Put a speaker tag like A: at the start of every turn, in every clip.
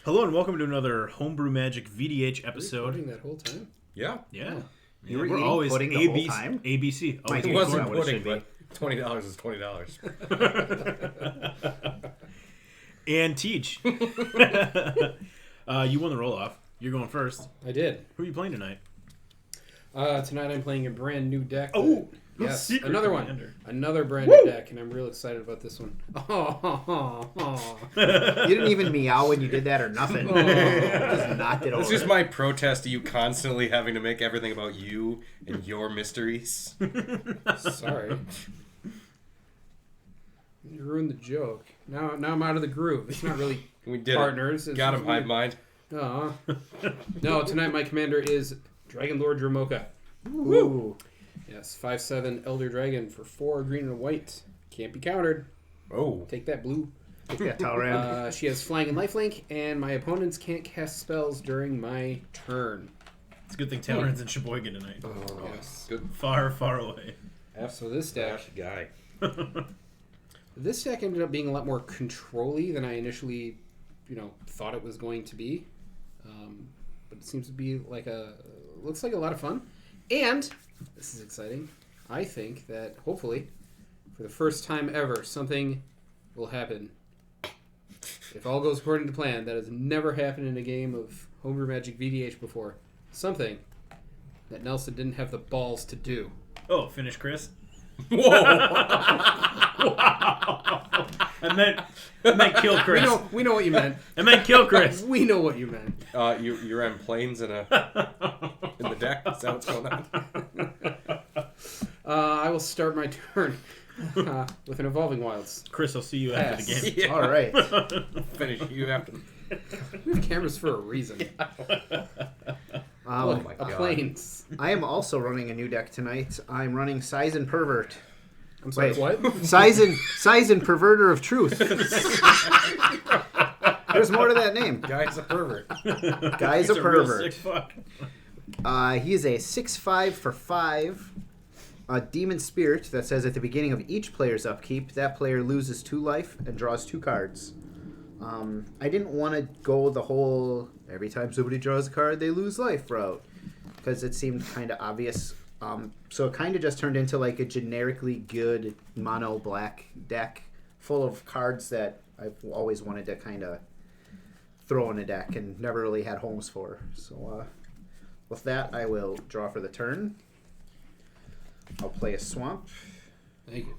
A: Hello and welcome to another Homebrew Magic VDH episode.
B: Recording that whole time?
A: Yeah.
B: Oh.
C: You were
A: We're
C: eating
A: always
C: pudding the whole time?
A: ABC. Always
C: It
A: eating
C: wasn't
A: pudding.
C: pudding, but $20 is $20.
A: And Teach. You won the roll-off. You're going first.
B: I did.
A: Who are you playing tonight?
B: Tonight I'm playing a brand new deck.
A: Oh!
B: Yes,
A: Secret
B: another
A: Commander.
B: one. Another brand new deck, and I'm real excited about this one.
C: You didn't even meow when you did that or nothing. Just knocked it over.
D: It's just my protest to you constantly having to make everything about you and your mysteries.
B: Sorry. You ruined the joke. Now I'm out of the groove. It's not really
D: We did
B: partners.
D: it. Got him, hive mind.
B: Aw. No, tonight my commander is Dragon Lord Dromoka.
C: Ooh.
B: Yes, 5/7 Elder Dragon for 4 green and white. Can't be countered.
D: Oh.
B: Take that, blue.
C: Take that Talrand.
B: She has flying and lifelink, and my opponents can't cast spells during my turn.
A: It's a good thing Talrand's in Sheboygan tonight.
D: Oh,
B: Yes.
D: good.
A: Far, far away.
B: So this deck,
D: Guy.
B: this deck ended up being a lot more control-y than I initially, thought it was going to be. But it seems to be looks like a lot of fun. And this is exciting. I think that hopefully, for the first time ever, something will happen. If all goes according to plan, that has never happened in a game of Homebrew Magic VDH before. Something that Nelson didn't have the balls to do.
A: Oh, finish Chris.
D: Whoa.
A: I meant kill Chris.
B: We know what you meant.
A: I meant kill Chris.
B: We know what you meant.
D: You're on planes in the deck? Is that what's going on?
B: I will start my turn with an Evolving Wilds.
A: Chris, I'll see you after the game.
D: Yeah.
C: All right.
D: Finish you after.
B: We have cameras for a reason. Look,
D: my
B: a
D: God.
B: planes.
C: I am also running a new deck tonight. I'm running Seizan Pervert.
B: I'm sorry,
C: Wait.
B: what?
C: Seizan Perverter of Truth. There's more to that name.
D: Guy's a pervert.
C: Guy's
A: He's
C: a
A: real
C: pervert.
A: sick fuck.
C: He is a 6/5 for 5. A demon spirit that says at the beginning of each player's upkeep, that player loses 2 life and draws 2 cards. I didn't want to go the whole every time somebody draws a card they lose life route because it seemed kind of obvious. So it kind of just turned into like a generically good mono black deck full of cards that I've always wanted to kind of throw in a deck and never really had homes for. So with that, I will draw for the turn. I'll play a swamp.
B: Thank you.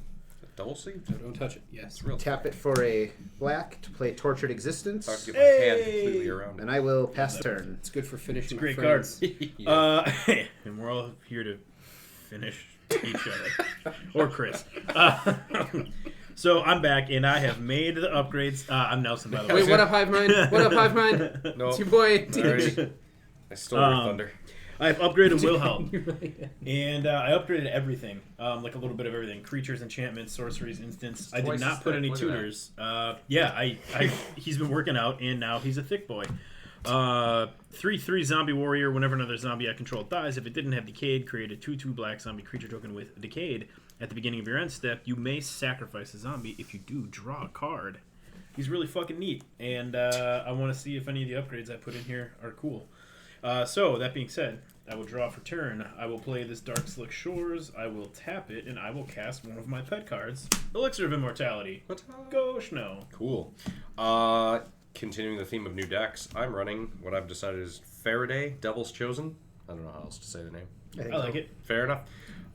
D: Double C?
B: So don't touch it. Yes.
D: It's real.
C: Tap it for a black to play Tortured
D: Hard
C: Existence.
D: to get my hand completely around it.
C: And I will pass turn.
B: It's good for finishing
A: Great
B: my friends.
A: card. And we're all here to finish each other. Or Chris. So I'm back, and I have made the upgrades. I'm Nelson, by the way.
B: Wait, what up, Hive Mind? What up, Hive Mind?
D: No.
B: It's your boy.
D: I stole your thunder.
A: I've upgraded Wilhelt.
B: You really did.
A: And I upgraded everything, like a little bit of everything: creatures, enchantments, sorceries, instants. I did
D: Twice
A: not
D: as
A: put
D: thick,
A: any
D: look at that.
A: tuners. He's been working out, and now he's a thick boy. 3/3 zombie warrior. Whenever another zombie I control dies, if it didn't have decayed, create a 2/2 black zombie creature token with decayed. At the beginning of your end step, you may sacrifice a zombie. If you do, draw a card. He's really fucking neat, and I want to see if any of the upgrades I put in here are cool. So that being said, I will draw for turn. I will play this Dark Slick Shores. I will tap it, and I will cast one of my pet cards, Elixir of Immortality. Go Schno.
D: Cool. Continuing the theme of new decks, I'm running what I've decided is Farideh, Devil's Chosen. I don't know how else to say the name.
A: I like it.
D: Fair enough.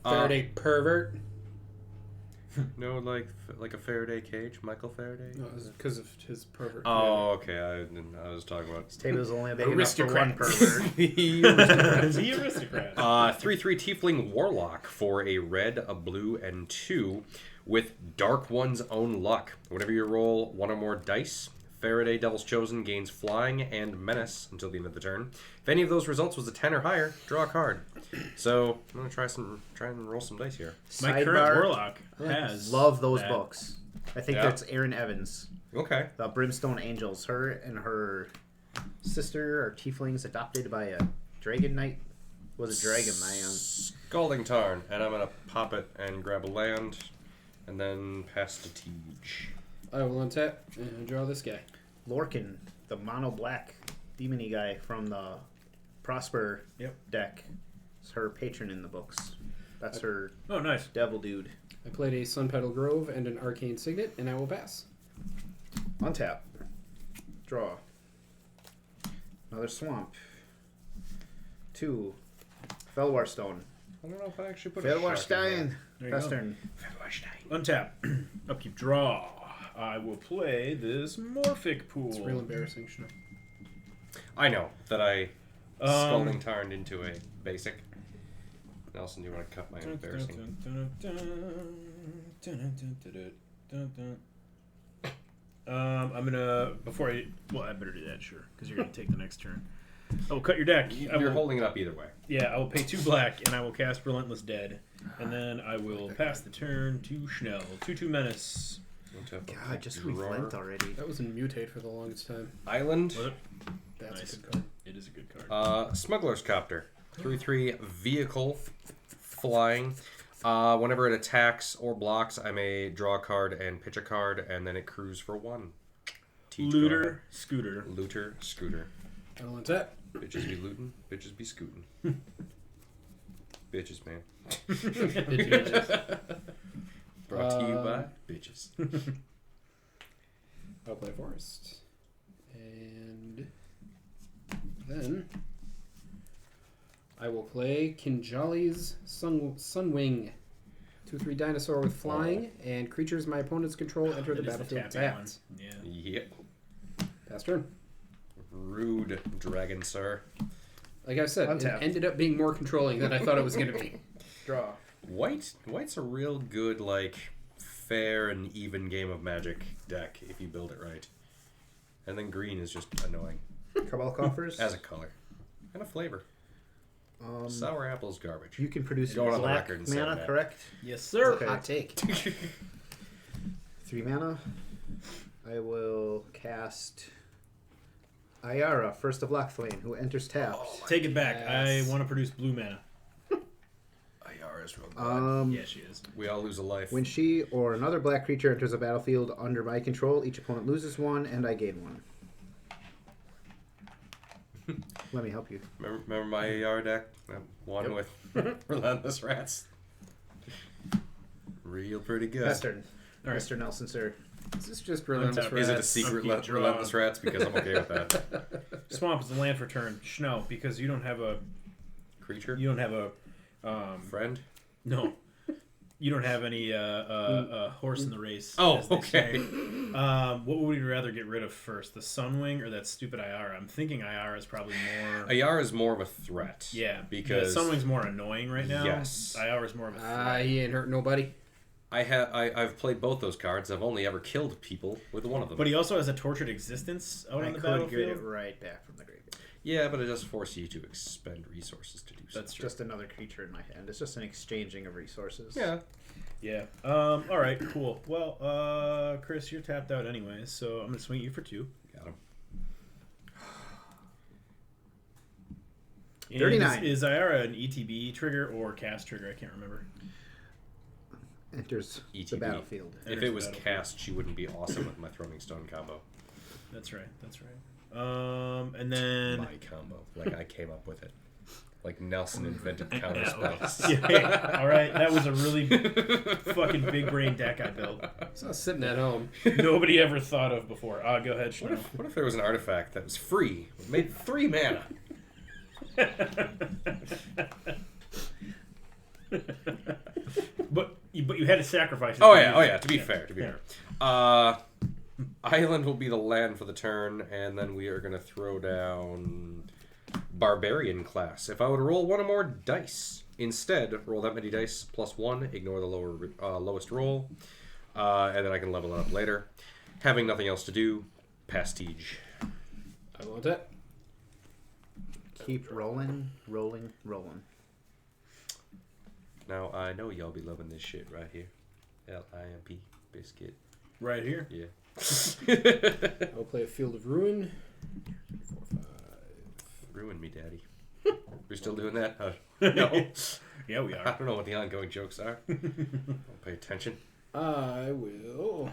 B: Faraday pervert.
D: No, like a Faraday cage, Michael Faraday.
B: No, it was because of his pervert.
D: Oh, okay. I was talking about.
C: This table's only big enough for one
B: Aristocrats.
C: pervert.
A: Is he aristocrat?
D: 3/3 Tiefling Warlock for a red, a blue, and 2 with Dark One's Own Luck. Whenever you roll 1 or more dice, Faraday Devil's Chosen gains Flying and Menace until the end of the turn. If any of those results was a 10 or higher, draw a card. So I'm gonna try and roll some dice here.
A: My current
C: Sidebar,
A: warlock has
C: love those
A: that.
C: books. I think
D: Yeah.
C: that's Erin Evans.
D: Okay.
C: The Brimstone Angels. Her and her sister are tieflings adopted by a dragon knight. Was a dragon man.
D: Scalding Tarn, and I'm gonna pop it and grab a land, and then pass to Tej.
B: I will untap and draw this guy.
C: Lorcan, the mono black demony guy from the Prosper deck. It's her patron in the books. That's her
A: Oh, nice.
C: devil dude.
B: I played a Sun Petal Grove and an Arcane Signet, and I will pass.
C: Untap. Draw. Another swamp. 2. Felwar Stone.
D: I don't know if I actually put a
C: Felwar
D: shock in
C: Stein.
A: There you go.
C: Western.
A: Untap. Upkeep. Draw. I will play this Morphic Pool.
B: It's real embarrassing, Shno.
D: I know that I Scalding Tarn into a basic. Nelson, do you want to cut my embarrassing?
A: I'm gonna I better do that, sure, because you're gonna take the next turn. I will cut your deck.
D: You're holding it up either way.
A: Yeah, I will pay 2 black, and I will cast Relentless Dead, and then I will pass the turn to Schnell. 2/2 Menace.
C: God, just relent already.
B: That was in Mutate for the longest time.
D: Island.
A: Was it?
B: That's
A: Nice.
B: a good card.
A: It is a good card.
D: Smuggler's Copter. 3/3 vehicle, flying. Whenever it attacks or blocks, I may draw a card and pitch a card, and then it crews for 1. Teach, go
A: Looter,
D: ahead.
A: Scooter.
D: Looter, Scooter.
B: I will untap.
D: Bitches be looting, bitches be scooting. Bitches, man. Brought to you by bitches.
B: I'll play Forest. And then I will play Kinjali's Sunwing. 2/3 dinosaur with flying, and creatures my opponents control enter the
A: That is
B: battlefield
A: tapping
B: tapped.
A: one. Yeah.
D: Yep.
B: Pass turn.
D: Rude dragon, sir.
B: Like I said,
C: Untap.
B: it ended up being more controlling than I thought it was going to be.
C: Draw.
D: White's a real good, like, fair and even game of Magic deck if you build it right. And then green is just annoying.
C: Cabal Coffers.
D: As a color. And a flavor. Sour apple's garbage.
C: You can produce
D: Going on the
C: black
D: record and saying
C: mana,
D: that.
C: correct?
A: Yes, sir.
C: Okay.
B: Hot take.
C: 3 mana. I will cast Ayara, First of Lockthwain, who enters tapped.
A: Take it back.
B: Yes.
A: I want to produce blue mana.
D: Ayara's real good.
A: Yeah, she is.
D: We all lose a life.
C: When she or another black creature enters a battlefield under my control, each opponent loses 1 and I gain 1. Let me help you.
D: Remember my Ayara deck? That one with Relentless Rats. Real pretty good.
C: Pass turn.
A: All right.
C: Mr. Nelson, sir.
B: Is this just Relentless
A: Untap.
B: Rats?
D: Is it a secret
A: Upkeep, draw.
D: Relentless Rats? Because I'm okay with that.
A: Swamp is the land for turn. Schnell, because you don't have a
D: Creature? Friend?
A: no. You don't have any horse in the race.
D: Oh,
A: as they
D: okay.
A: say. What would you rather get rid of first, the Sunwing or that stupid Ayara? I'm thinking Ayara is probably more.
D: Ayara is more of a threat.
A: Yeah,
D: Because
A: the Sunwing's more annoying right now.
D: Yes.
A: Ayara is more of a threat.
B: He ain't hurt nobody.
D: I've played both those cards. I've only ever killed people with one of them.
A: But he also has a tortured existence out
C: I
A: on the
C: could get
A: battlefield.
C: it right back from the graveyard.
D: Yeah, but it does force you to expend resources to do so.
A: That's true.
C: Just another creature in my hand. It's just an exchanging of resources.
D: Yeah.
A: Yeah. All right. Cool. Well, Chris, you're tapped out anyways, so I'm gonna swing you for 2.
D: Got him.
A: And
C: 39.
A: Is Ayara an ETB trigger or cast trigger? I can't remember.
C: Enters the
D: ETB.
C: battlefield.
D: If it was cast, she wouldn't be awesome with my Throwing Stone combo.
A: That's right. That's right. And then
D: My combo. Like I came up with it. Like Nelson invented counter spells.
A: yeah. All right. That was a really fucking big brain deck I built.
B: It's not sitting at home.
A: Nobody ever thought of before. Go ahead, Schnell.
D: What if there was an artifact that was free? It made 3 mana.
A: But you had to sacrifice it.
D: Oh yeah. To be
A: Yeah.
D: fair.
A: Yeah.
D: Island will be the land for the turn, and then we are going to throw down Barbarian class. If I would roll 1 or more dice, instead roll that many dice plus 1, ignore the lowest roll, and then I can level it up later. Having nothing else to do, Pastige.
B: I will untap.
C: Keep rolling, rolling, rolling.
D: Now I know y'all be loving this shit right here. LIMP biscuit.
A: Right here.
D: Yeah.
B: I will play a Field of Ruin. 3, 4, 5.
D: Ruin me, daddy. We're still doing that? No.
A: Yeah, we
D: I
A: are.
D: don't know what the ongoing jokes are. Don't pay attention.
B: I will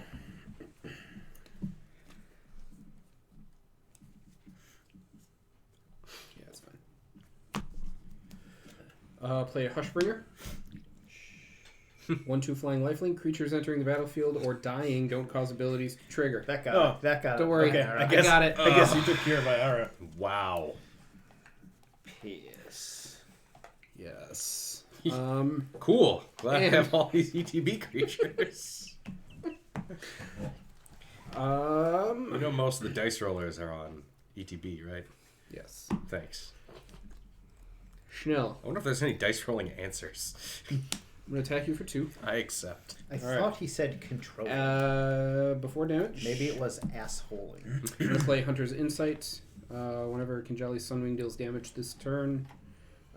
B: Play a Hushbringer. 1/2 flying lifelink. Creatures entering the battlefield or dying don't cause abilities to trigger.
C: That got
A: Oh,
C: it. That got
B: Don't
C: it.
B: worry.
C: Okay,
B: I
C: alright.
B: got it.
A: I guess you took care of Iara.
D: Wow.
B: Piss. Yes.
D: Cool. Glad I
B: And-
D: have all these ETB creatures. You know most of the dice rollers are on ETB, right?
B: Yes.
D: Thanks.
B: Schnell.
D: I wonder if there's any dice rolling answers.
B: I'm going to attack you for 2.
D: I accept.
C: I
B: Alright.
C: thought he said control.
B: Before damage.
C: Maybe it was assholing.
B: I'm going to play Hunter's Insight. Whenever Kinjali's Sunwing deals damage this turn,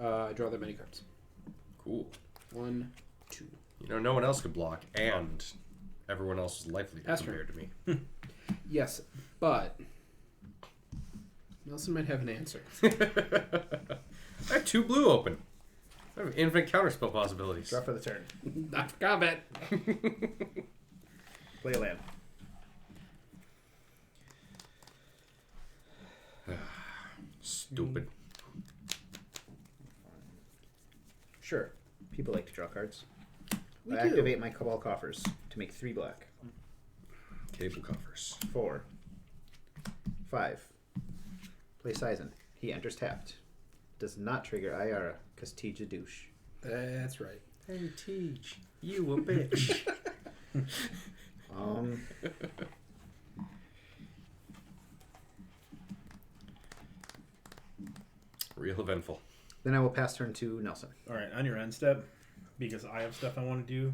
B: I draw that many cards.
D: Cool.
B: 1, 2.
D: You know, no one else could block, and everyone else is life leader
B: That's
D: compared to me.
B: Yes, but Nelson might have an answer.
D: I have 2 blue open. I have infinite counterspell possibilities.
C: Draw for the turn.
B: Not for combat.
C: Play a land.
D: Stupid.
C: Sure. People like to draw cards.
B: We
C: I
B: do.
C: activate my Cabal Coffers to make 3 black.
D: Cable covers.
C: 4. 5. Play Seizan. He enters tapped. Does not trigger Iara, because T's a douche.
B: That's right.
D: Hey, Teach. You a bitch. Real eventful.
C: Then I will pass turn to Nelson.
A: All right, on your end step, because I have stuff I want to do.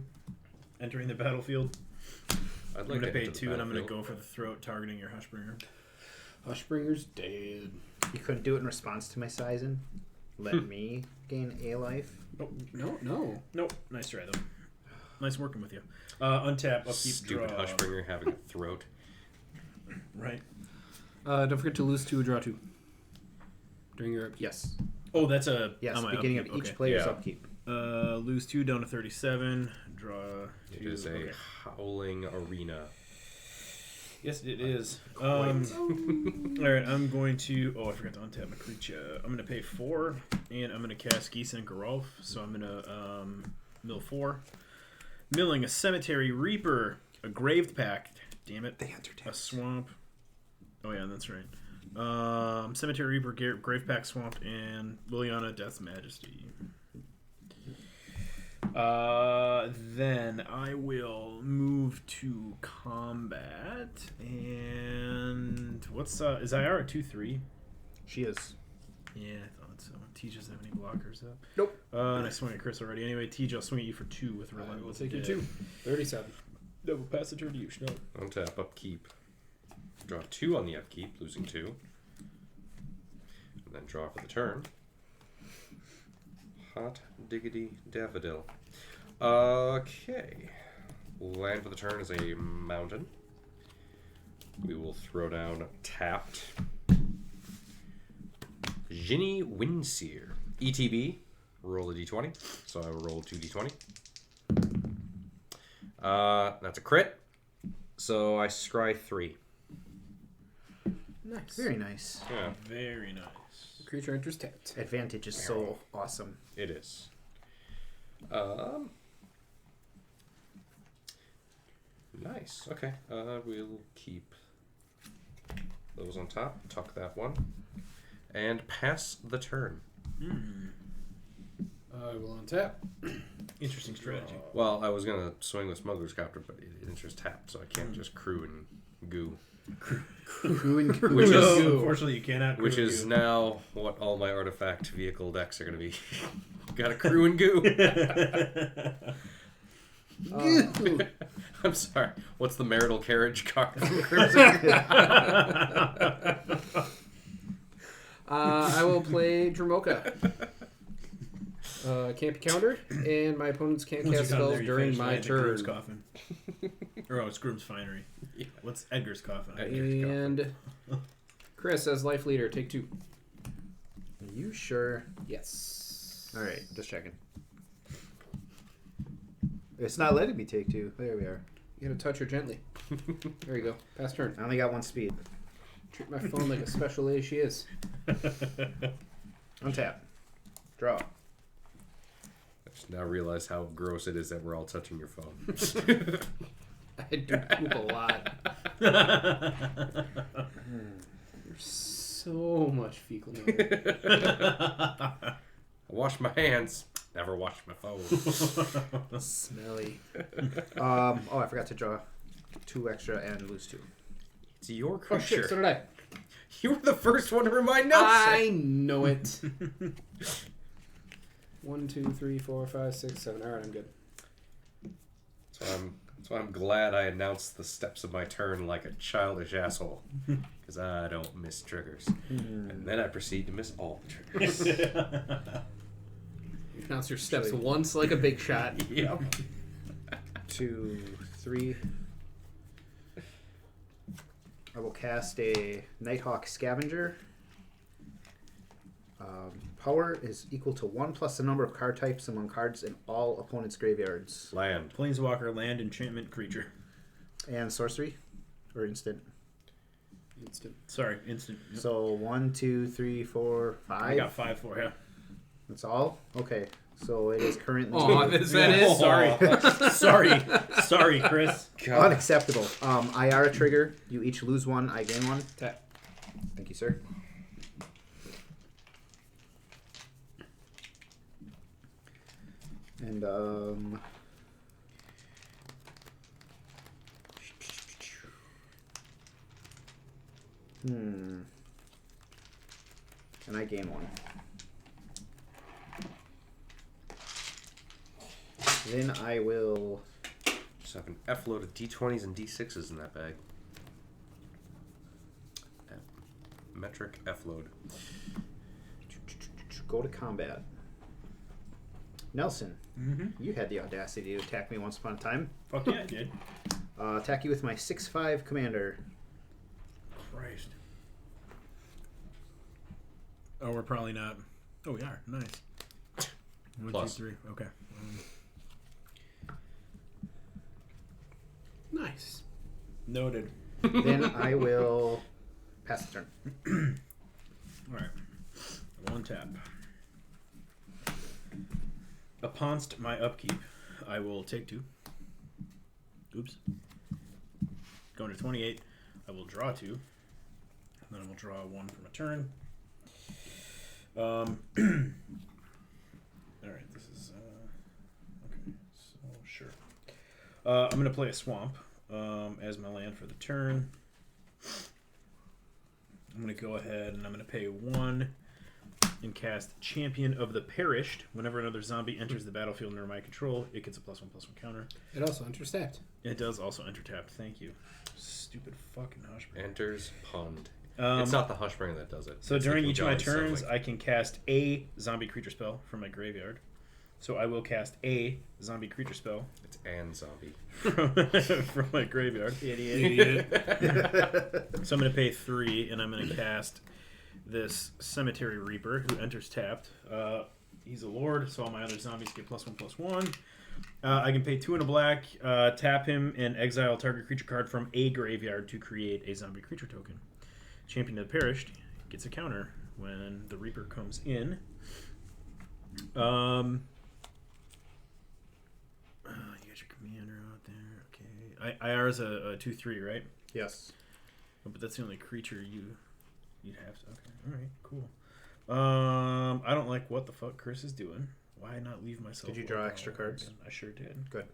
A: Entering the battlefield,
D: I'd
A: I'm
D: like
A: going to pay
D: enter the
A: 2, and I'm going to
D: battlefield.
A: go for the throat, targeting your Hushbringer.
B: Hushbringer's dead.
C: You couldn't do it in response to my Seizan. Let me gain a life.
B: No.
A: Nope. Nice try though. Nice working with you. Untap, upkeep,
D: Stupid
A: draw.
D: Hushbringer having a throat.
A: Right.
B: Don't forget to lose 2 or draw 2. During your upkeep.
C: Yes.
A: Oh, that's a
C: Yes,
A: on my
C: beginning
A: upkeep.
C: of each
A: Okay.
C: player's
D: Yeah.
C: upkeep.
A: Lose 2 down to 37. Draw 2.
D: It is a
A: okay.
D: howling arena.
A: Yes, it is. All right, I'm going to. Oh, I forgot to untap my creature. I'm going to pay 4, and I'm going to cast Geese and Garolf. So I'm going to mill 4. Milling a Cemetery Reaper, a Graved Pact. Damn it. A Swamp. Oh, yeah, that's right. Cemetery Reaper, Grave Pact, Swamp, and Liliana, Death's Majesty. Then I will move to combat, and what's is Iara 2/3?
C: She is.
A: Yeah, I thought so. T doesn't have any blockers up.
C: Nope.
A: And I swung at Chris already. Anyway, T, I'll swing at you for 2 with
B: I will
A: Relentless.
B: take you
A: Dead.
B: 2. 37.
A: Double pass the turn to you, Schnell.
D: Untap, upkeep. Draw 2 on the upkeep, losing 2. And then draw for the turn. Hot diggity daffodil. Okay. Land for the turn is a mountain. We will throw down tapped. Ginny Windseer. ETB. Roll a d20. So I will roll 2 d20. That's a crit. So I scry 3.
B: Nice.
C: Very nice.
D: Yeah,
A: Very nice.
B: Creature enters tapped.
C: Advantage is so awesome.
D: it is. Nice. Okay. We'll keep those on top. Tuck that one. And pass the turn.
B: I will untap.
A: Interesting strategy.
D: Well, I was going to swing with Smuggler's Copter, but it enters tapped, so I can't just crew and goo.
C: Crew and crew.
D: Which
A: No,
D: is
A: unfortunately, you cannot.
D: which
A: crew
D: is
A: you.
D: now what all my artifact vehicle decks are going to be. Got to crew and goo. I'm sorry. What's the marital carriage card?
B: I will play Dromoka. Can't be countered, and my opponents can't
A: Once
B: cast
A: you got
B: spells
A: there, you
B: during
A: finish
B: my
A: landing Groom's
B: turn.
A: coffin. Or oh, it's Groom's Finery.
D: Yeah.
A: What's Edgar's coffin?
B: And Chris, as life leader, take 2.
C: Are you sure?
B: Yes.
C: All right, just checking. It's not letting me take 2. There we are.
B: You gotta touch her gently. There you go. Pass turn.
C: I only got 1 speed.
B: Treat my phone like a special lady she is.
C: Untap. Draw.
D: Just now realize how gross it is that we're all touching your phone.
B: I do poop a lot. There's so much fecal matter.
D: I wash my hands. Never wash my phone.
B: Smelly.
C: Oh, I forgot to draw 2 extra and lose 2.
D: It's your
B: Oh
D: creature.
B: shit, so did I.
D: You were the first one to remind Nelson.
B: I know it. 1, 2, 3, 4, 5, 6, 7. Alright, I'm good.
D: That's why I'm glad I announced the steps of my turn like a childish asshole. Because I don't miss triggers. And then I proceed to miss all the triggers.
B: You pronounce your steps once like a big shot.
D: Yep.
C: 2, 3. I will cast a Nighthawk Scavenger. Power is equal to 1 plus the number of card types among cards in all opponents' graveyards.
D: Land.
A: Planeswalker, land, enchantment, creature.
C: And sorcery? Or instant?
B: Instant.
A: Sorry, instant. Yep.
C: So 1, 2, 3, 4, 5.
A: I got 5 for you.
C: That's all? Okay. So it is currently
B: Oh, that is?
A: Sorry, Chris.
D: God.
C: unacceptable. IR trigger. You each lose 1, I gain 1.
B: Tap.
C: Thank you, sir. And and I gain 1. Then I will
D: Just have an F load of D20s and D6s in that bag. Metric F load.
C: go to combat. Nelson, you had the audacity to attack me once upon a time.
A: Fuck yeah, I did.
C: Attack you with my 6/5 commander.
A: Christ. Oh, we're probably not. Oh, we are. Nice. 1,
D: Plus.
A: 2, 3. Okay.
B: Nice.
A: Noted.
C: Then I will pass the turn.
A: All right. 1 tap. Uponst my upkeep, I will take 2. Oops. Going to 28. I will draw 2. And then I will draw 1 from a turn. All right. This is okay. So sure. I'm going to play a swamp as my land for the turn. I'm going to go ahead and I'm going to pay 1 and cast Champion of the Perished. Whenever another zombie enters the battlefield under my control, it gets a +1/+1 counter.
B: It also enters tapped.
A: It does also enter tapped. Thank you. Stupid fucking Hushbringer.
D: Enters pond. It's not the Hushbringer that does it.
A: So
D: It's
A: during
D: the
A: each of my
D: King John's
A: turns,
D: something.
A: I can cast a zombie creature spell from my graveyard. So I will cast a zombie creature spell
D: It's an zombie.
A: from my graveyard. Idiot. So I'm going to pay 3, and I'm going to cast this Cemetery Reaper, who enters tapped. He's a lord, so all my other zombies get +1/+1. I can pay 2 and a black, tap him, and exile target creature card from a graveyard to create a zombie creature token. Champion of the Perished gets a counter when the Reaper comes in. You got your commander out there. Okay. IR is a 2/3, right?
C: Yes.
A: Oh, but that's the only creature you'd have to. Okay. All right. Cool. I don't like what the fuck Chris is doing. Why not leave myself?
C: Did you draw
A: alone
C: extra
A: all
C: cards?
A: again? I sure did.
C: Good.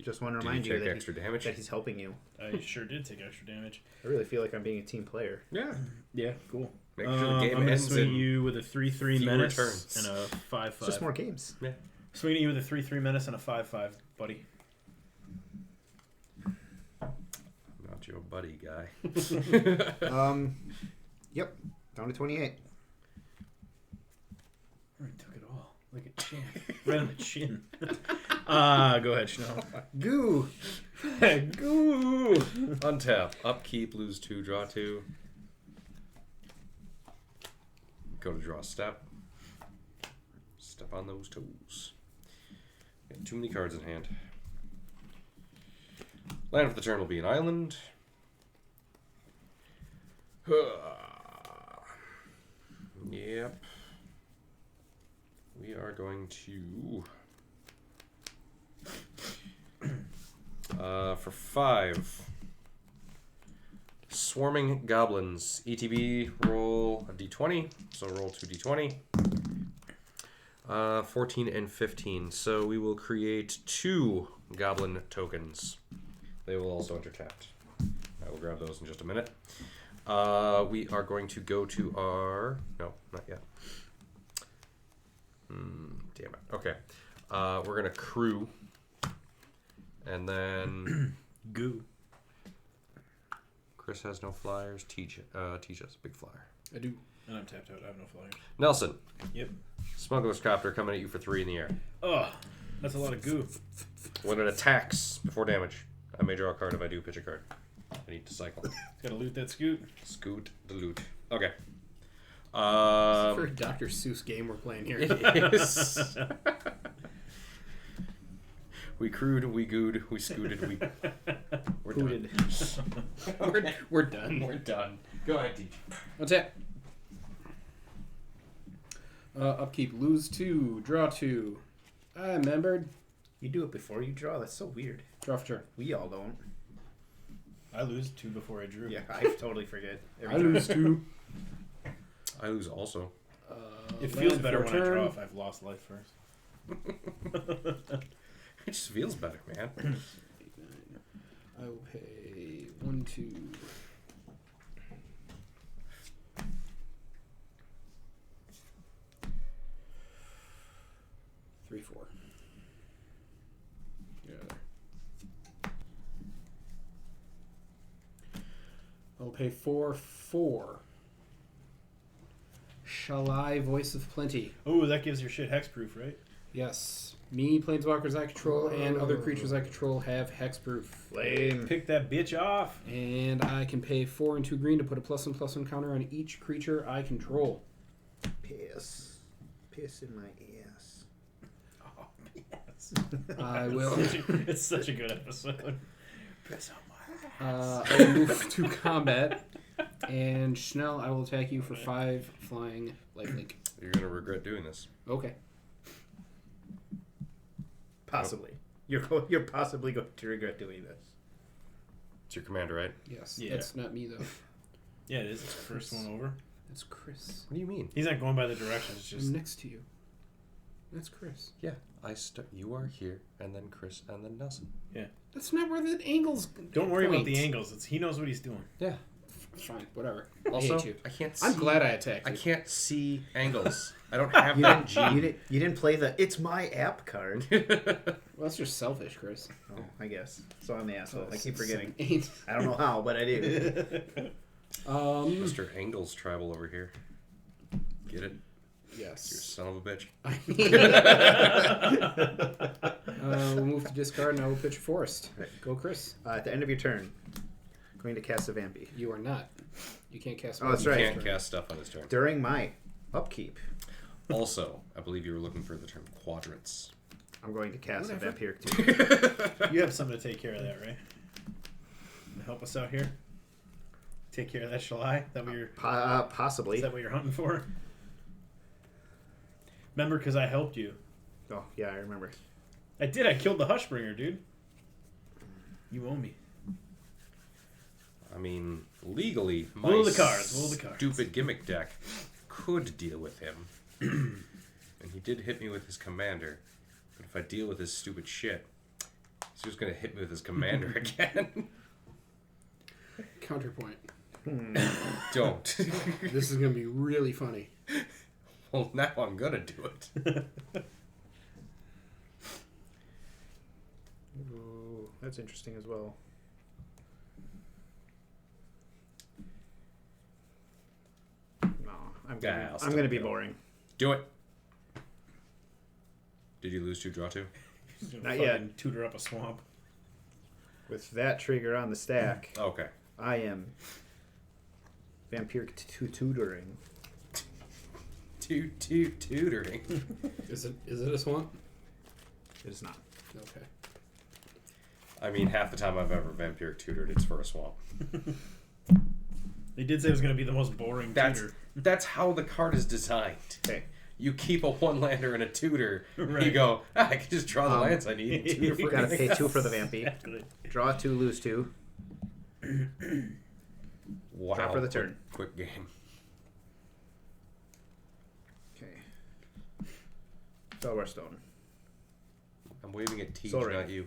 C: Just want to
D: Did
C: remind
D: you
C: you
D: take
C: that,
D: extra damage?
C: that he's helping you.
A: I sure did take extra damage.
C: I really feel like I'm being a team player.
D: Yeah.
A: Yeah. Cool.
D: Make sure the game
A: I'm gonna
D: ends
A: swing
D: in
A: you with a 3/3
D: fewer
A: menace
D: turns.
A: and a 5/5.
C: It's just more games.
D: Yeah.
A: Swinging you with a 3/3 menace and a 5/5, buddy.
D: Not your buddy guy.
C: Yep. Down to 28.
A: Already took it all. Like a chin. Right on the chin. Go ahead, Schnell.
C: Goo.
A: Goo.
D: Untap. Upkeep. Lose 2. Draw 2. Go to draw a step. Step on those toes. Got too many cards in hand. Land for the turn will be an island. Yep. We are going to For 5. Swarming Goblins. ETB, roll a d20. So roll 2 d20. 14 and 15. So we will create 2 Goblin tokens. They will also enter tapped. I will grab those in just a minute. We are going to go to our... No, not yet. Damn it. Okay. We're going to crew. And then...
A: Goo.
D: Chris has no flyers. Teach us. Big flyer.
B: I do.
A: And I'm tapped out. I have no flyers.
D: Nelson.
A: Yep.
D: Smuggler's Copter coming at you for 3 in the air.
A: Oh, that's a lot of goo.
D: When it attacks, before damage, I may draw a card if I do pitch a card. I need to cycle.
A: Gotta loot that scoot.
D: Scoot the loot. Okay.
B: It's a very Dr. Seuss game we're playing here.
D: Yes. We crewed, we gooed, we scooted, we're done.
B: We're done.
D: We're done. Go ahead, teach.
B: What's that? Upkeep, lose 2, draw 2. I remembered.
C: You do it before you draw. That's so weird.
B: Draw for turn.
C: We all don't.
A: I lose 2 before I drew.
C: Yeah, I totally forget.
B: I lose 2.
D: I lose also.
A: It feels
B: land
A: better
B: for
A: when I
B: turn.
A: draw if I've lost life first.
D: It just feels better, man.
B: I will pay 1, 2. Three, 4. Yeah. I'll pay 4, 4. Shall I, Voice of Plenty?
A: Oh, that gives your shit hexproof, right?
B: Yes. Me, planeswalkers I control, and other creatures I control have hexproof.
C: Lame.
A: Pick that bitch off.
B: And I can pay 4 and 2 green to put a +1/+1 counter on each creature I control.
C: Piss. Piss in my ass.
A: Oh, yes.
B: I will.
A: It's such a good episode. Piss on my ass.
B: I will move to combat. And Schnell, I will attack you for 5 flying lifelink.
D: You're going to regret doing this.
B: Okay.
C: Possibly. You're possibly going to regret doing this.
D: It's your commander, right?
B: Yes.
A: Yeah.
B: That's not me, though.
A: Yeah, it is. It's the first one over.
B: That's Chris.
D: What do you mean?
A: He's not going by the directions. It's just
B: I'm next to you. That's Chris.
D: Yeah, you are here, and then Chris, and then Nelson.
B: That's not where the angles
A: don't worry about
B: point.
A: the angles. He knows what he's doing.
D: Yeah.
B: Fine, whatever.
D: Also,
B: I hate you.
D: I can't see...
B: I'm glad I attacked you.
D: I can't see angles. I don't have that gene.
C: You didn't play the "It's my app" card.
B: Well, that's just selfish, Chris.
C: Oh, I guess. So I'm the asshole. I keep
B: It's
C: forgetting.
B: 8.
C: I don't know how, but I do.
D: Mr. Angles Tribal over here. Get it? You
B: Yes.
D: son of a bitch.
B: We'll move to discard, and I will pitch Forest. Go, Chris.
C: At the end of your turn, going to cast a Vampy.
B: You are not. You can't cast.
C: Oh, that's
D: You
C: right.
D: can't cast stuff on this turn.
C: During my upkeep,
D: Also, I believe you were looking for the term quadrants.
C: I'm going to cast
B: Whatever.
C: a Vampiric Tutor.
A: You have something to take care of that, right? Help us out here. Take care of that, shall I? That what you're,
C: Possibly.
A: is that what you're hunting for? Remember, because I helped you.
C: Oh, yeah, I remember.
A: I did. I killed the Hushbringer, dude. You owe me.
D: I mean, legally, my
A: Rule the cards. Rule the cards.
D: stupid gimmick deck could deal with him. And he did hit me with his commander. But if I deal with his stupid shit, he's just going to hit me with his commander again.
B: Counterpoint.
D: Don't.
B: This is going to be really funny.
D: Well, now I'm going to do it.
C: Ooh, that's interesting as well. No, I'm
D: Yeah, I'll
C: I'm gonna be
D: still go.
C: boring.
D: Do it. Did you lose 2, draw 2?
C: Not yet.
A: Fucking tutor up a swamp.
C: With that trigger on the stack,
D: Okay.
C: I am Vampiric Tutoring.
D: Tutoring.
B: Is it a swamp?
C: It is not.
B: Okay.
D: I mean, half the time I've ever vampiric tutored, it's for a swamp.
A: They did say it was going to be the most boring tutor.
D: That's how the card is designed.
C: Okay.
D: You keep a 1-lander and a tutor.
A: Right.
D: You go, I can just draw the lands I need. And tutor
C: You
D: for
C: gotta
D: anything
C: pay 2 for
D: else."
C: the Vampy.
A: Exactly.
C: Draw 2, lose 2.
D: Wow.
C: Draw for the turn.
D: Quick game.
C: Okay. Belware Stone.
D: I'm waving at Teach,
C: Soul Ring.
D: not you.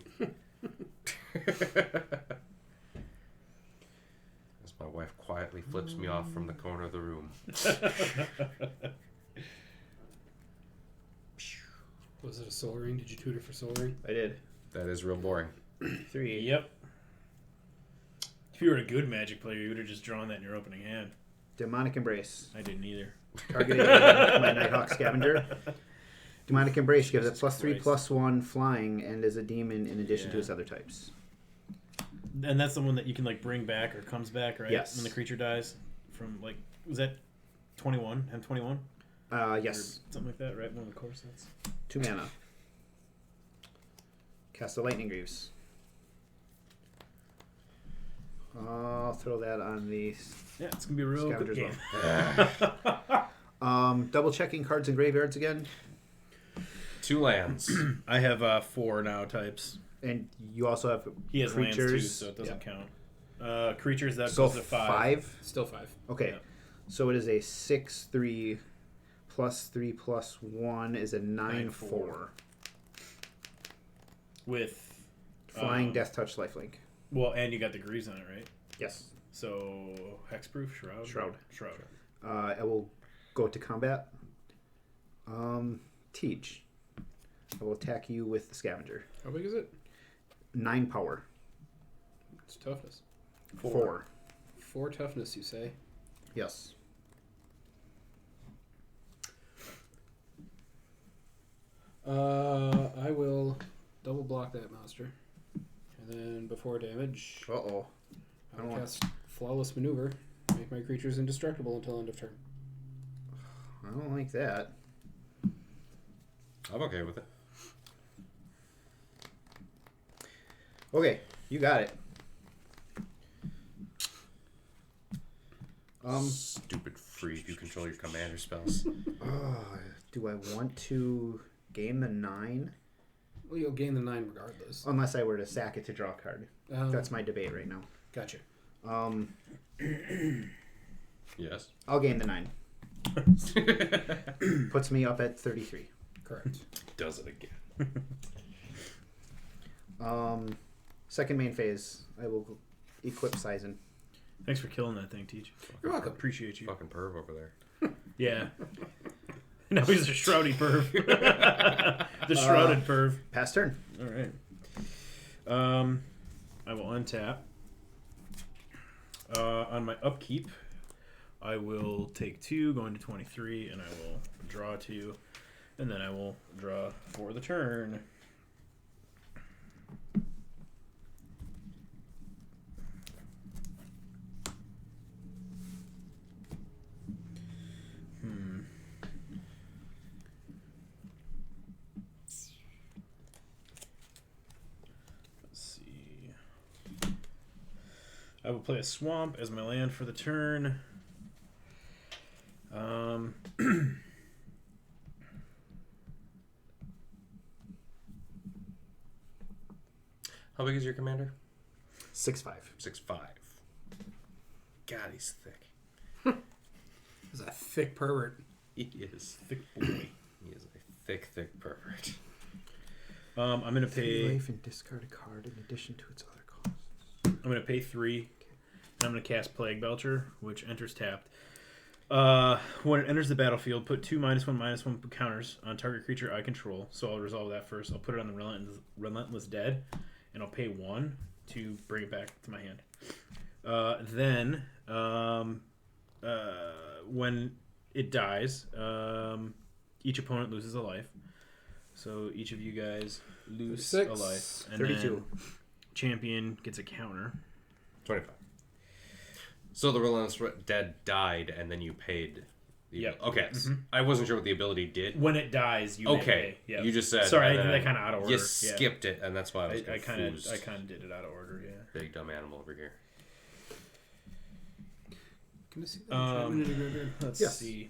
D: As my wife quietly flips me off from the corner of the room.
B: Was it a Soul Ring? Did you tutor for Soul Ring?
C: I did.
D: That is real boring.
C: 3.
A: Yep. If you were a good Magic player, you would have just drawn that in your opening hand.
C: Demonic Embrace.
A: I didn't either.
C: Targeting my Nighthawk Scavenger. Demonic Embrace gives it
A: Jesus
C: +3,
A: Christ.
C: +1 flying, and is a demon in addition to
A: Yeah.
C: its other types.
A: And that's the one that you can like bring back or comes back, right?
C: Yes.
A: When the creature dies from like, was that 21? M21?
C: Yes.
A: Or something like that, right? One of the core sets.
C: 2 mana. Cast the Lightning Greaves. I'll throw that on the
A: Yeah, it's gonna be a real good
C: Scavengers
A: game.
C: double checking cards and graveyards again.
D: 2 lands.
A: I have 4 now types.
C: And you also have
A: He has lands
C: creatures.
A: too, so it doesn't count. Creatures that
C: So
A: goes to 5.
B: Still 5.
C: Okay.
A: Yeah.
C: So it is a 6/3 +3 +1 is a 9/4.
A: With
C: Flying, Death Touch, Lifelink.
A: well, and you got the greaves on it, right?
C: Yes.
A: So hexproof, shroud.
C: Shroud.
A: Shroud.
C: I will go to combat. Teach. I will attack you with the Scavenger.
B: How big is it?
C: 9 power.
B: It's toughness.
C: 4.
B: 4 toughness, you say?
C: Yes.
B: I will double block that monster. And then before damage,
C: Uh-oh.
B: I will cast Flawless Maneuver. Make my creatures indestructible until end of turn.
C: I don't like that.
D: I'm okay with it.
C: Okay, you got it.
D: Stupid freak. You control your commander spells.
C: Do I want to gain the 9?
B: Well, you'll gain the 9 regardless.
C: Unless I were to sack it to draw a card. That's my debate right now.
B: Gotcha.
D: Yes.
C: I'll gain the 9. Puts me up at 33.
B: Correct.
D: Does it again.
C: Second main phase, I will equip Seizan.
A: Thanks for killing that thing, Teach.
B: You're welcome.
A: Appreciate you.
D: Fucking perv over there.
A: Yeah. Now he's a shroudy perv. The shrouded perv.
C: Pass turn.
A: All right. I will untap. On my upkeep, I will take 2, going to 23, and I will draw 2, and then I will draw for the turn. I will play a swamp as my land for the turn.
D: How big is your commander?
C: 6/5.
D: 6'5". God, he's thick.
B: He's a thick pervert.
D: He is.
A: Thick boy.
D: He is a thick pervert.
A: I'm gonna pay.
C: Life and discard a card in addition to its other costs.
A: I'm gonna pay 3, and I'm gonna cast Plague Belcher, which enters tapped. When it enters the battlefield, put 2 -1/-1 counters on target creature I control. So I'll resolve that first. I'll put it on the Relentless Dead, and I'll pay 1 to bring it back to my hand. Then, when it dies, each opponent loses a life. So each of you guys lose
B: 36.
A: a life. And
C: 32.
A: then champion gets a counter.
D: 25. So the Relentless Dead died, and then you paid.
A: Yep.
D: Okay. I wasn't sure what the ability did.
A: When it dies, you may
D: Okay.
A: pay. Yep.
D: You just said.
A: Sorry, I
D: and
A: did
D: then
A: that kind of out of order.
D: You
A: Yeah.
D: skipped it, and that's why I was
A: I
D: confused.
A: kind of did it out of order. Yeah.
D: Big dumb animal over here.
B: Can I see that enchantment in the graveyard?
A: Let's
C: Yes.
A: see.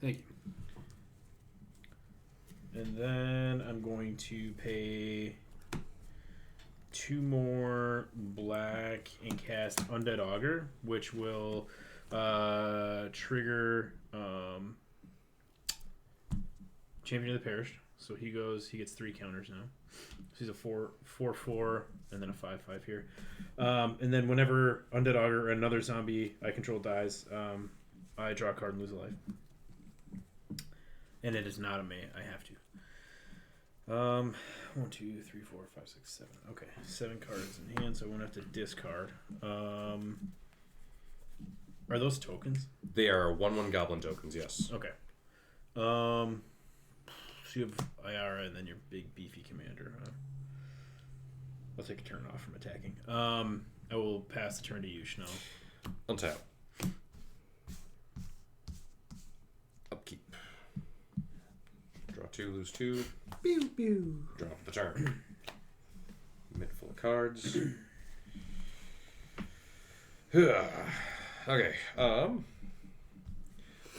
B: Thank you.
A: And then I'm going to pay 2 more black and cast Undead Augur, which will trigger Champion of the Perished. So he gets 3 counters now. So he's a 4/4, and then a 5/5 here. And then whenever Undead Augur or another zombie I control dies, I draw a card and lose a life. And it is not a may. I have to. 1, 2, 3, 4, 5, 6, 7. Okay, 7 cards in hand, so I won't have to discard. Are those tokens?
D: They are 1/1 goblin tokens, yes.
A: Okay. So you have Iara and then your big beefy commander. Huh? I'll take a turn off from attacking. I will pass the turn to you, Schnell.
D: Untap. Upkeep. Draw 2, lose 2.
C: Pew, pew.
D: Drop the turn. Mid full of cards. Okay.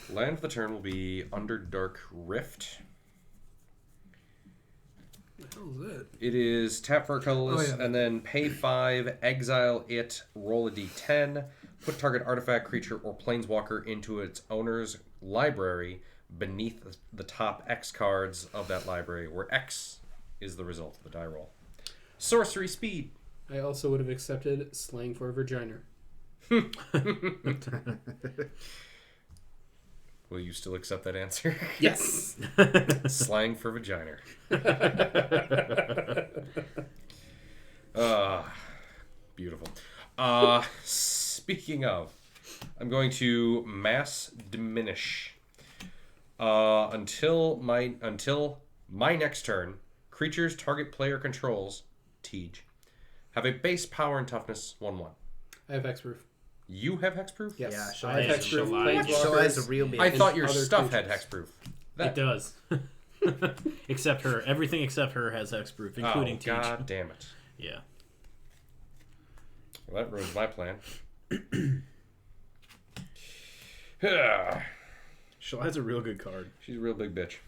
D: Land for the turn will be Underdark Rift.
B: What the hell is that?
D: It is tap for a colorless,
B: Oh, yeah.
D: and then pay 5, exile it, roll a d10, put target artifact, creature, or planeswalker into its owner's library beneath the top X cards of that library, where X is the result of the die roll. Sorcery speed.
B: I also would have accepted slang for vagina.
D: Will you still accept that answer?
B: Yes.
D: Slang for vagina. Beautiful. Speaking of, I'm going to mass diminish. Until my next turn, creatures target player controls, Tej, have a base power and toughness 1/1.
B: I have hexproof.
D: You have hexproof?
B: Yes.
C: Yeah,
B: I have hexproof.
C: She'll has a real
B: planeswalkers.
C: big.
D: I thought your
B: other
D: stuff
B: creatures.
D: had hexproof.
A: It does. Except her. Everything except her has hexproof, including Teach.
D: God damn it.
A: Yeah.
D: Well, that ruins my plan.
A: She'll has a real good card.
D: She's a real big bitch.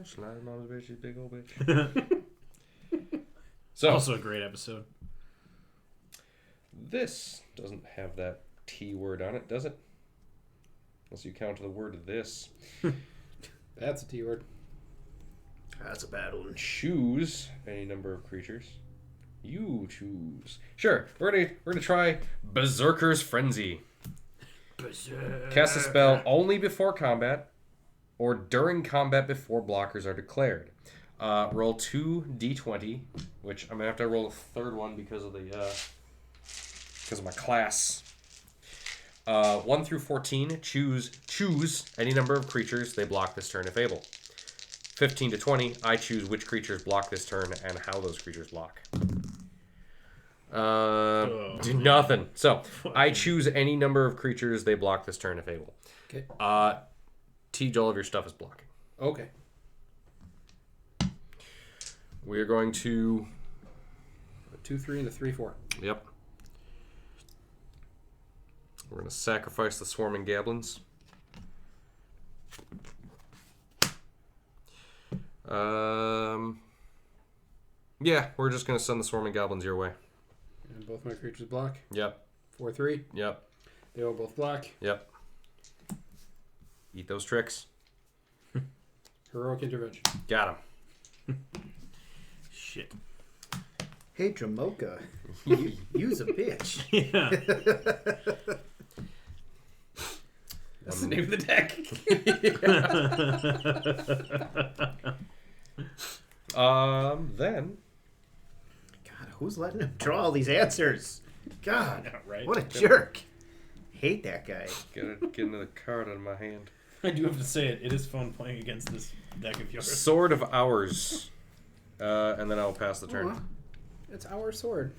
D: Slide mom's bitch, she's a big old bitch. So,
A: Also a great episode.
D: this doesn't have that T word on it, does it? Unless you count the word this.
B: That's a T word.
C: That's a bad one.
D: Choose any number of creatures. You choose. Sure, we're gonna try Berserker's Frenzy. Cast a spell only before combat, or during combat before blockers are declared. Roll 2 d20, which I'm gonna have to roll a third one because of my class. 1 through 14. Choose any number of creatures they block this turn if able. 15 to 20. I choose which creatures block this turn and how those creatures block. Do nothing. So I choose any number of creatures they block this turn if able.
B: Okay.
D: Tej, all of your stuff is blocking.
B: Okay.
D: We are going to.
B: A 2/3 and a 3/4.
D: Yep. We're going to sacrifice the swarming goblins. Yeah, we're just going to send the swarming goblins your way.
B: And both my creatures block.
D: Yep.
B: 4/3.
D: Yep.
B: They all both block.
D: Yep. Eat those tricks.
B: Heroic intervention.
D: Got him.
A: Shit.
C: Hey, Dromoka. You's a bitch.
A: Yeah.
B: That's the name of the deck.
D: Then.
C: God, who's letting him draw all these answers? God,
A: Yeah, right.
C: what a jerk. Hate that guy.
D: Get another card out of my hand.
A: I do have to say it. It is fun playing against this deck of yours.
D: Sword of Ours. And then I'll pass the turn.
B: Aw, it's our sword.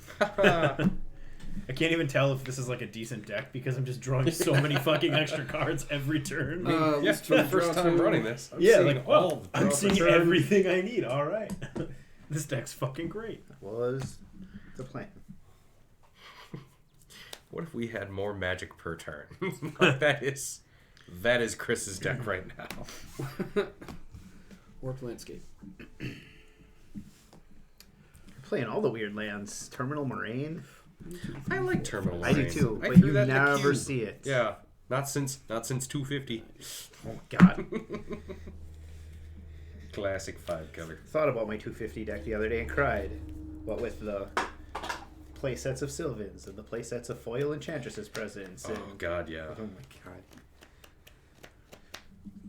A: I can't even tell if this is like a decent deck because I'm just drawing so many fucking extra cards every turn.
D: Yeah, for the first time running this.
A: yeah,
D: seeing
A: like,
D: all
A: well,
D: the
A: I'm
D: draw per
A: seeing
D: turn.
A: everything I need. All right. This deck's fucking great.
C: Was the plan.
D: What if we had more magic per turn? Like, that is That is Chris's deck right now.
B: Warped Landscape.
C: Playing all the weird lands. Terminal Moraine.
D: I like Terminal
C: I do
D: Moraine.
C: too,
D: I
C: but
D: threw
C: you
D: that in a
C: never
D: cube.
C: see it.
D: Yeah, not since 250.
C: Oh God.
D: Classic 5 color.
C: Thought about my 250 deck the other day and cried. What with the play sets of Sylvans and the play sets of Foil Enchantresses Presence.
D: Oh
C: And,
D: God, yeah.
C: oh my God.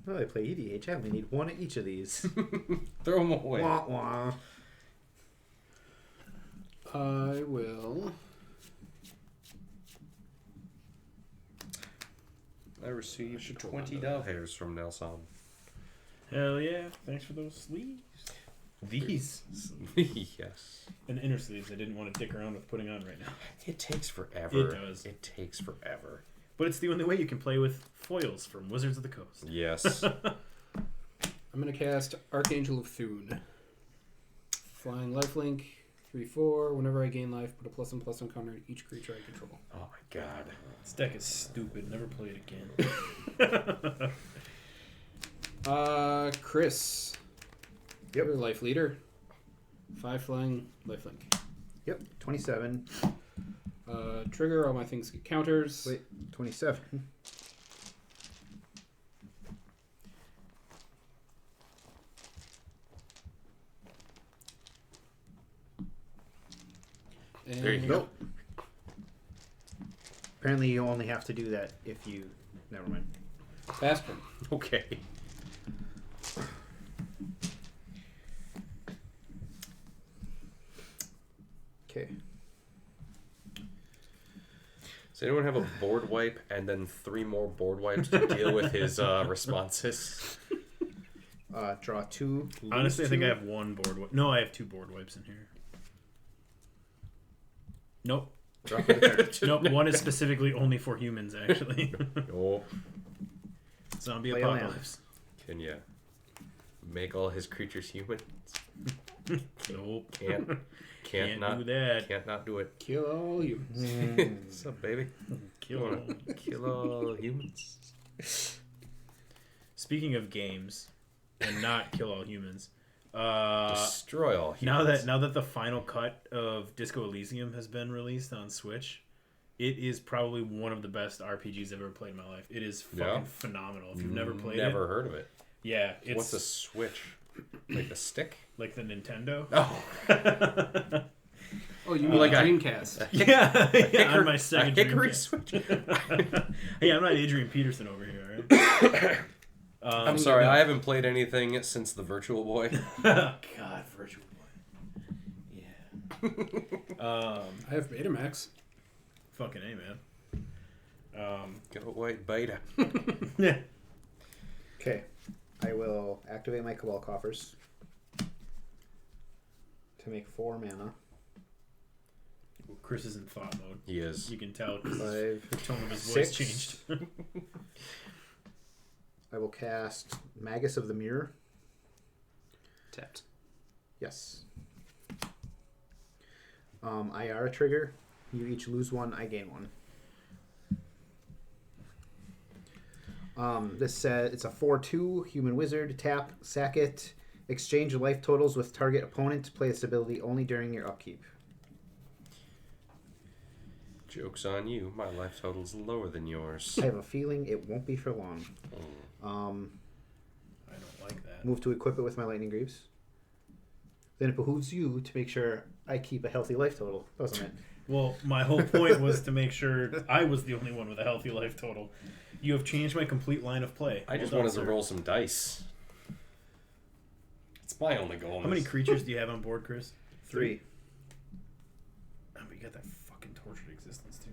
C: Well, I play EDH. I only need one of each of these.
D: Throw them away.
C: Wah wah.
B: I will.
D: I received
B: should pull
D: 20
B: that
D: dove hairs from Nelson.
A: Hell yeah! Thanks for those sleeves. These
D: Yes.
A: and inner sleeves. I didn't want to dick around with putting on right now,
D: It takes forever.
A: It does.
D: It takes forever.
A: but it's the only way you can play with foils from Wizards of the Coast.
D: Yes.
B: I'm going to cast Archangel of Thune. Flying lifelink, 3/4. Whenever I gain life, put a +1/+1 counter to each creature I control.
D: Oh my God.
A: This deck is stupid. Never play it again.
B: Chris.
C: Yep.
B: You're life leader. 5 flying lifelink.
C: Yep. 27.
B: Trigger, all my things get counters.
C: Wait. 27.
B: And
D: There you go.
C: Apparently, you only have to do that if you. Never mind.
B: Bastion.
D: Okay.
C: Okay.
D: Does anyone have a board wipe and then 3 more board wipes to deal with his responses?
C: Draw 2. lose
A: Honestly, I think
C: 2.
A: I have one board wipe. No, I have 2 board wipes in here. Nope.
C: Draw for the turn.
A: Nope. One is specifically only for humans, actually.
D: Oh,
A: Zombie
C: Play a land.
A: apocalypse.
D: can ya make all his creatures human?
A: Nope.
D: Can't
A: Can't
D: not
A: do that.
D: Can't not do it.
B: Kill all humans.
D: What's up, baby?
A: Kill.
D: Wanna kill all humans?
A: Speaking of games, and not kill all humans.
D: Destroy all humans.
A: Now that the final cut of Disco Elysium has been released on Switch, it is probably one of the best RPGs I've ever played in my life. It is fucking
D: Yeah?
A: phenomenal. If you've never played
D: Never
A: it,
D: heard of it.
A: yeah, it's
D: What's a Switch? Like the stick?
A: like the Nintendo.
D: Oh,
B: Oh, you mean
D: like
B: like
D: a-
B: Dreamcast?
A: yeah, on my second
D: hickory
A: Dreamcast.
D: Switch.
A: Hey, I'm not Adrian Peterson over here, all right?
D: I'm sorry, I haven't played anything since the Virtual Boy.
A: God, Virtual Boy. Yeah.
B: I have Betamax.
A: Fucking A, man.
D: Go white beta.
A: Yeah.
C: Okay. I will activate my Cabal Coffers to make 4 mana.
A: Chris is in thought mode.
D: He is.
A: You can tell 'cause
C: 5.
A: the tone of his voice
C: 6.
A: changed.
C: I will cast Magus of the Mirror.
B: Tapped.
C: Yes. Iara trigger. You each lose 1, I gain 1. This says it's a 4/2 human wizard. Tap, sack it. Exchange life totals with target opponent. Play this ability only during your upkeep.
D: Joke's on you. My life total's lower than yours.
C: I have a feeling it won't be for long.
A: I don't like that.
C: Move to equip it with my lightning greaves. Then it behooves you to make sure I keep a healthy life total, doesn't it?
A: Well, my whole point was to make sure I was the only one with a healthy life total. You have changed my complete line of play.
D: I just
A: Well done,
D: wanted to
A: sir.
D: roll some dice. It's my only goal. in
A: How many
D: this.
A: creatures do you have on board, Chris?
C: 3.
A: Oh, but you got that fucking tortured existence too.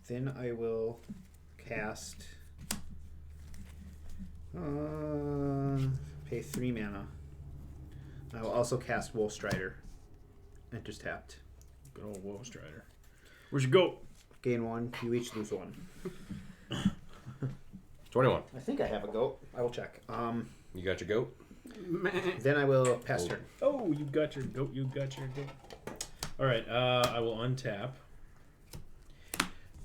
C: Then I will cast. Pay 3 mana. I will also cast Wolf Strider. Enters tapped.
A: Good old Woe Strider. Where's your goat?
C: Gain 1. You each lose 1.
D: 21.
C: I think I have a goat. I will check.
D: You got your goat?
C: Then I will pass turn.
A: Oh, you got your goat. You got your goat. All right, I will untap.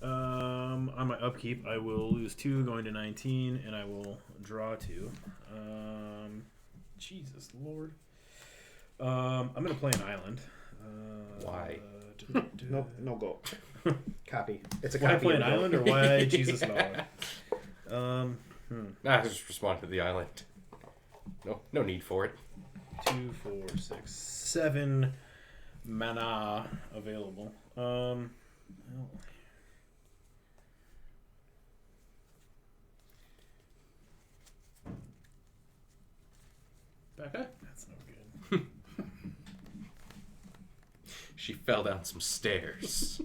A: On my upkeep, I will lose 2, going to 19, and I will draw 2. Jesus Lord. I'm gonna play an island.
D: Why?
C: No go. Copy. It's a
A: Why
C: copy.
A: play an
C: of the
A: island, or
C: vote.
A: why Jesus Lord?
D: I just responded to the island. No need for it.
A: 2, 4, 6, 7 mana available. Well,
B: Becca?
A: that's no good.
D: She fell down some stairs.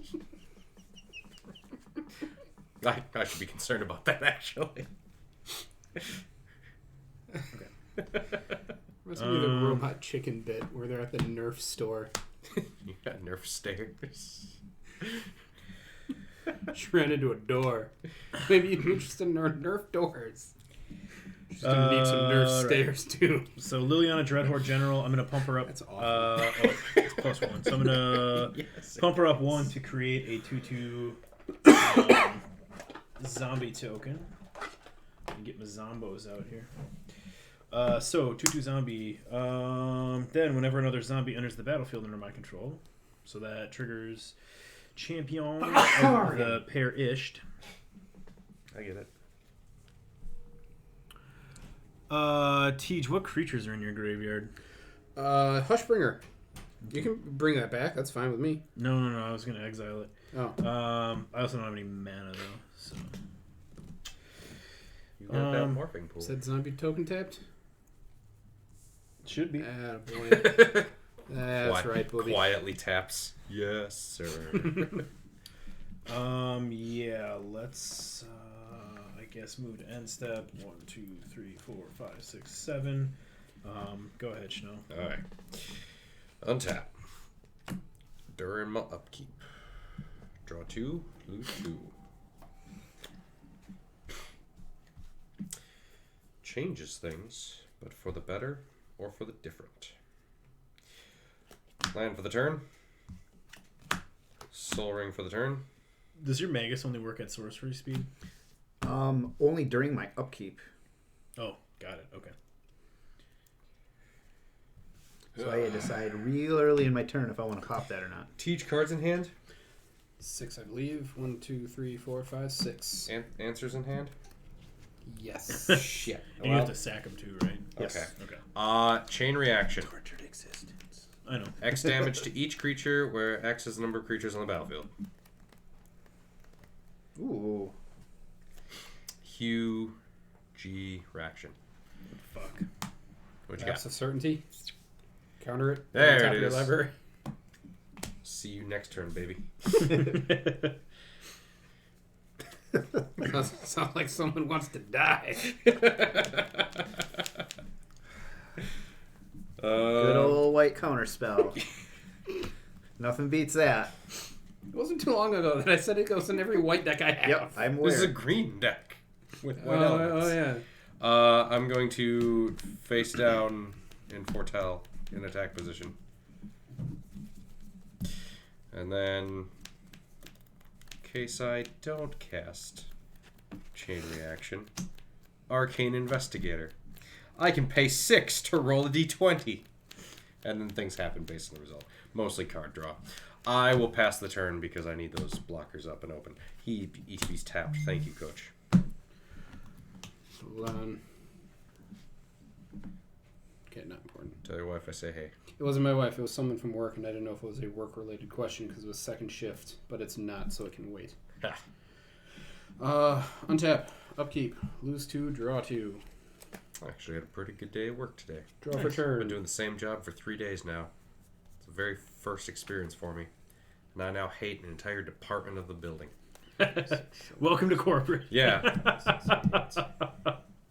D: I should be concerned about that, actually.
B: Reminds me of the Robot Chicken bit where they're at the Nerf store.
D: You got Nerf stairs.
B: She ran into a door. Maybe you'd be interested in our Nerf doors. She's gonna need some Nerf
A: right.
B: stairs too.
A: So Liliana Dreadhorde General, I'm gonna pump her up.
B: That's awful.
A: It's +1. So I'm gonna
B: Yes.
A: pump her up 1 to create a 2/2 zombie token. And get my zombos out here. So 2/2 zombie. Then whenever another zombie enters the battlefield under my control, so that triggers champion of the pair Isht.
D: I get it.
A: Tej, what creatures are in your graveyard?
B: Hushbringer. You can bring that back. That's fine with me.
A: No, I was gonna exile it.
B: Oh.
A: I also don't have any mana though, so.
D: You got that morphing pool.
B: Said zombie token tapped?
A: Should be.
B: Attaboy. That's right, Booby.
D: Quietly taps. Yes, sir.
A: Yeah, let's I guess move to end step. 1, 2, 3, 4, 5, 6, 7. Go ahead, Schno.
D: Alright. Untap. During my upkeep. Draw 2, lose 2. Changes things, but for the better or for the different. Land for the turn. Soul Ring for the turn.
A: Does your Magus only work at sorcery speed?
C: Only during my upkeep.
A: Oh, got it. Okay.
C: So I decide real early in my turn if I want to pop that or not.
D: Teach cards in hand.
B: 6, I believe. 1, 2, 3, 4, 5, 6.
D: Answers in hand.
B: Yes.
D: Shit.
A: And you have to sack them too, right?
C: Yes.
D: Okay.
A: Okay.
D: Chain reaction.
C: Tortured existence.
A: I know.
D: X damage to each creature, where X is the number of creatures on the battlefield.
C: Ooh.
D: Hugh G reaction.
A: Fuck.
D: What you
B: Perhaps
D: got?
B: of certainty. Counter it.
D: There
B: on top
D: it
B: of your
D: is.
B: library.
D: See you next turn, baby.
B: Sounds like someone wants to die.
C: Good old white counter spell. Nothing beats that.
B: It wasn't too long ago that I said it goes in every white deck I have.
C: Yep, I'm aware.
D: This is a green deck with white
B: Oh,
D: elements.
B: yeah.
D: I'm going to face down in Fortel in attack position. And then, in case I don't cast Chain Reaction, Arcane Investigator. I can pay 6 to roll a d20. And then things happen based on the result. Mostly card draw. I will pass the turn because I need those blockers up and open. ETB's tapped. Thank you, Coach.
B: Hold on. Okay, not important.
D: Tell your wife I say hey.
B: It wasn't my wife. It was someone from work, and I didn't know if it was a work-related question because it was second shift, but it's not, so it can wait. Untap. Upkeep. Lose 2, draw 2.
D: I actually had a pretty good day at work today.
B: Draw for
D: I've been
B: turn.
D: doing the same job for 3 days now. It's the very first experience for me. And I now hate an entire department of the building.
A: Welcome to corporate.
D: Yeah.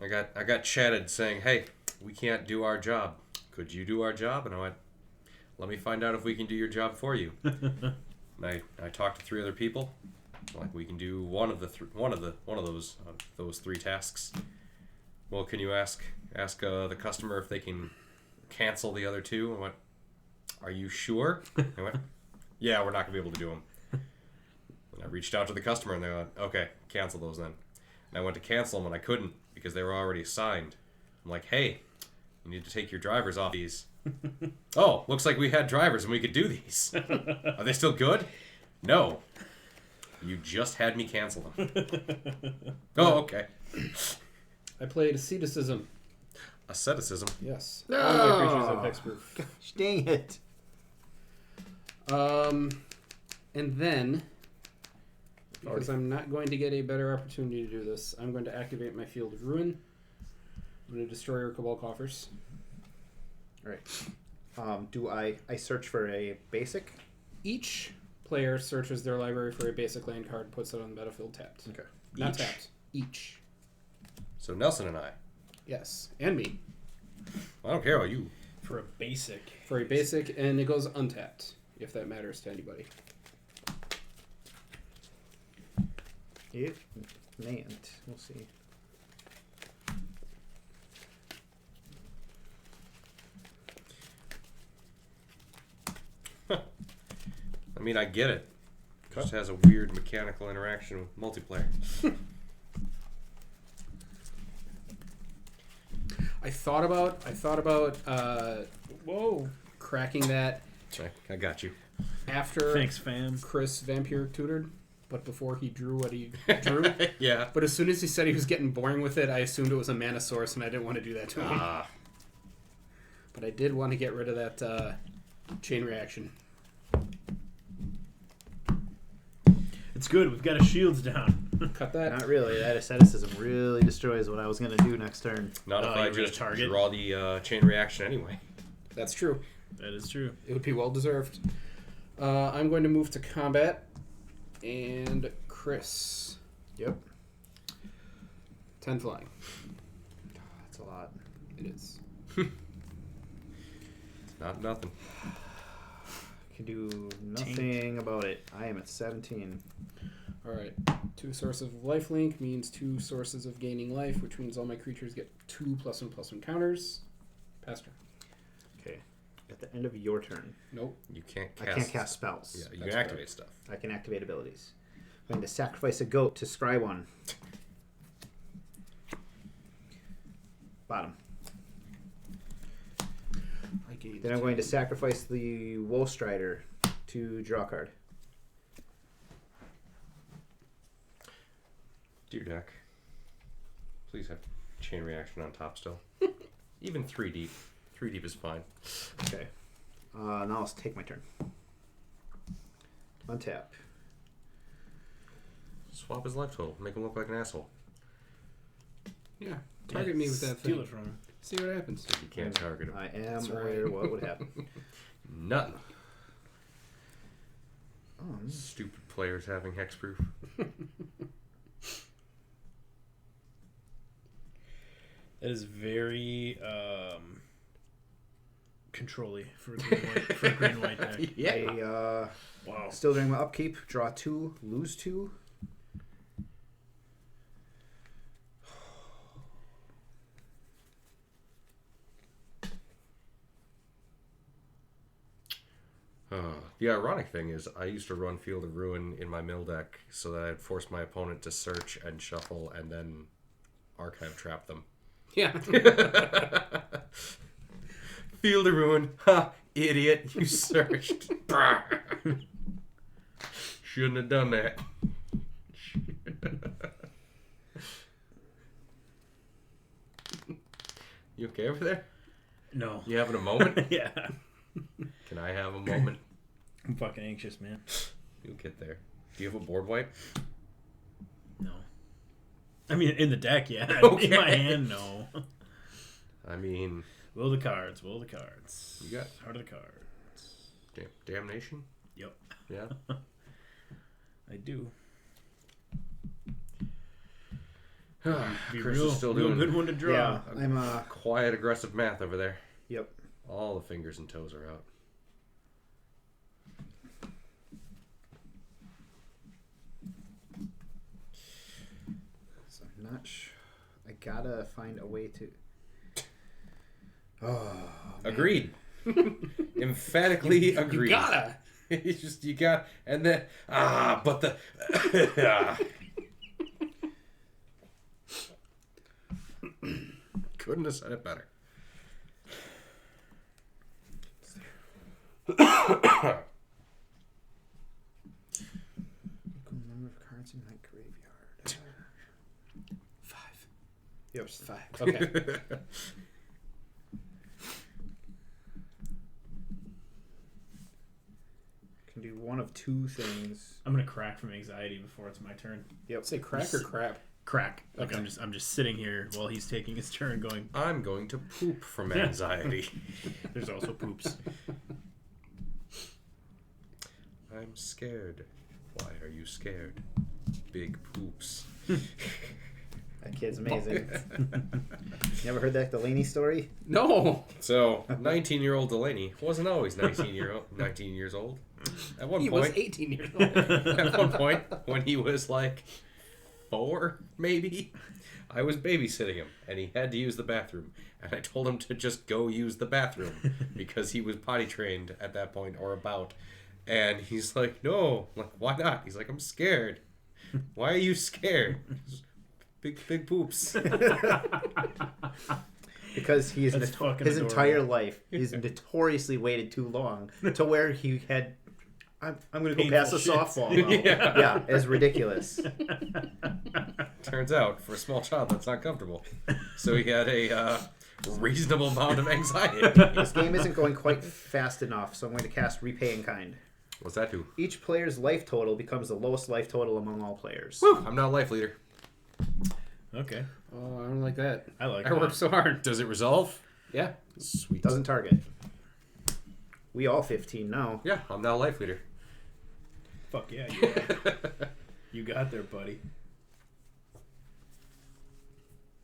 D: I got chatted saying, hey, we can't do our job. Could you do our job? And I went, let me find out if we can do your job for you. And I talked to 3 other people. Like, we can do one of those 3 tasks. Well, can you ask the customer if they can cancel the other 2? I went, are you sure? I went, Yeah, we're not going to be able to do them. And I reached out to the customer, and they went, okay, cancel those then. And I went to cancel them, and I couldn't because they were already signed. I'm like, hey, you need to take your drivers off these. Oh, looks like we had drivers and we could do these. Are they still good? No. You just had me cancel them. Oh, okay.
B: I played Asceticism.
D: Asceticism.
B: Yes.
C: No!
B: All my creatures have hexproof.
C: Gosh, dang it.
B: And then, because I'm not going to get a better opportunity to do this, I'm going to activate my Field of Ruin. I'm going to destroy your Cabal coffers.
C: All right. Do I search for a basic?
B: Each player searches their library for a basic land card, puts it on the battlefield tapped.
C: Okay.
B: Not
D: Each?
B: tapped. Each.
D: So Nelson and I.
B: Yes. And me.
D: I don't care about you.
A: For a basic.
B: For a basic, and it goes untapped, if that matters to anybody.
C: It mayn't. We'll see.
D: I mean, I get it. It just has a weird mechanical interaction with multiplayer.
B: I thought about
A: Whoa.
B: cracking that
D: I got you.
B: after
A: Thanks, fam.
B: Chris Vampire tutored, but before he drew what he drew.
D: Yeah.
B: But as soon as he said he was getting boring with it, I assumed it was a mana source, and I didn't want to do that to him.
D: Ah.
B: But I did want to get rid of that chain reaction.
A: It's good. We've got his shields down.
B: Cut that.
C: Not really. That asceticism really destroys what I was going to do next turn.
D: Not if
A: Oh,
D: I
A: you were
D: just
A: the target?
D: draw the chain reaction anyway.
B: That's true.
A: That is true.
B: It would be well deserved. I'm going to move to combat, and Chris.
C: Yep.
B: 10 flying.
C: That's a lot.
B: It is.
D: Not nothing.
C: Can do nothing about it. I am at 17.
B: All right. 2 sources of lifelink means 2 sources of gaining life, which means all my creatures get 2 +1/+1 counters. Pass turn.
C: Okay. At the end of your turn,
B: Nope.
D: You can't cast.
C: I can't cast spells.
D: Yeah, you
B: That's
D: can activate stuff.
C: I can activate abilities. I'm going to sacrifice a goat to scry one. Bottom.
B: I gave
C: Then I'm going to sacrifice the Woestrider to draw a card.
D: Dear deck, please have chain reaction on top still. Even 3 deep. 3 deep is fine.
C: Okay. Now let's take my turn. Untap.
D: Swap his life total. Make him look like an asshole.
B: Yeah. Target me with that
A: Steal
B: thing.
A: it from him.
B: See what happens.
D: You can't target him.
C: I am
B: That's
C: aware
B: right.
C: what would happen.
D: Nothing.
C: Oh,
D: Stupid players having hexproof.
A: That is very control-y for a green white, for a green white deck.
C: I,
A: Wow.
C: still during my upkeep, draw 2, lose 2.
D: The ironic thing is, I used to run Field of Ruin in my mill deck so that I'd force my opponent to search and shuffle and then archive trap them.
B: Yeah.
D: Field of Ruin. Ha! Idiot. You searched. Shouldn't have done that. You okay over there?
A: No.
D: You having a moment?
A: Yeah.
D: Can I have a moment?
A: I'm fucking anxious, man.
D: You'll get there. Do you have a board wipe?
A: No. I mean, in the deck, yeah.
D: Okay.
A: In my hand, no.
D: I mean,
A: Will the cards. Will the cards.
D: You got-
A: Heart of the cards.
D: damnation?
A: Yep.
D: Yeah.
A: I do. Be
D: Chris
A: real,
D: is still
A: real
D: doing
A: good one to draw.
C: Yeah, I'm
D: quiet, aggressive math over there.
C: Yep.
D: All the fingers and toes are out.
C: So I'm not sure. I gotta find a way to. Oh. Man.
D: Agreed. Emphatically agreed.
B: You gotta.
D: He's just you got and then but the couldn't have said it better.
C: Number of cards in my graveyard.
B: 5.
C: Yep.
B: Just 5. Okay.
C: Can do one of two things.
A: I'm gonna crack from anxiety before it's my turn.
C: Yep.
B: Say crack or crap?
A: Crack. Like
B: Okay.
A: I'm just sitting here while he's taking his turn, going.
D: I'm going to poop from anxiety.
A: There's also poops.
D: I'm scared. Why are you scared? Big poops.
C: That kid's amazing. You ever heard that Delaney story?
B: No.
D: So, 19-year-old Delaney wasn't always 19 years old. At one
B: He was
D: point,
B: 18 years old.
D: at one point, when he was like 4, maybe, I was babysitting him, and he had to use the bathroom, and I told him to just go use the bathroom because he was potty trained at that point or about. And he's like, no, I'm like, why not? He's like, I'm scared. Why are you scared? Big poops.
C: Because he's
A: That's fucking
C: his
A: adorable.
C: entire life, he's notoriously waited too long to where he had. I'm going to go
A: Painful
C: pass a
A: shit.
C: softball. Now.
D: Yeah.
C: Yeah, it's ridiculous.
D: Turns out, for a small child, that's not comfortable. So he had a reasonable amount of anxiety.
C: This game isn't going quite fast enough, so I'm going to cast Repay in Kind.
D: What's that do?
C: Each player's life total becomes the lowest life total among all players.
D: I'm not a life leader.
A: Okay,
B: Oh, I don't like that.
A: I like
B: I
A: that.
B: worked so hard.
D: Does it resolve?
B: Yeah.
D: Sweet.
C: Doesn't target. We all 15 now.
D: Yeah, I'm not a life leader.
A: Fuck yeah, you are. You got there, buddy.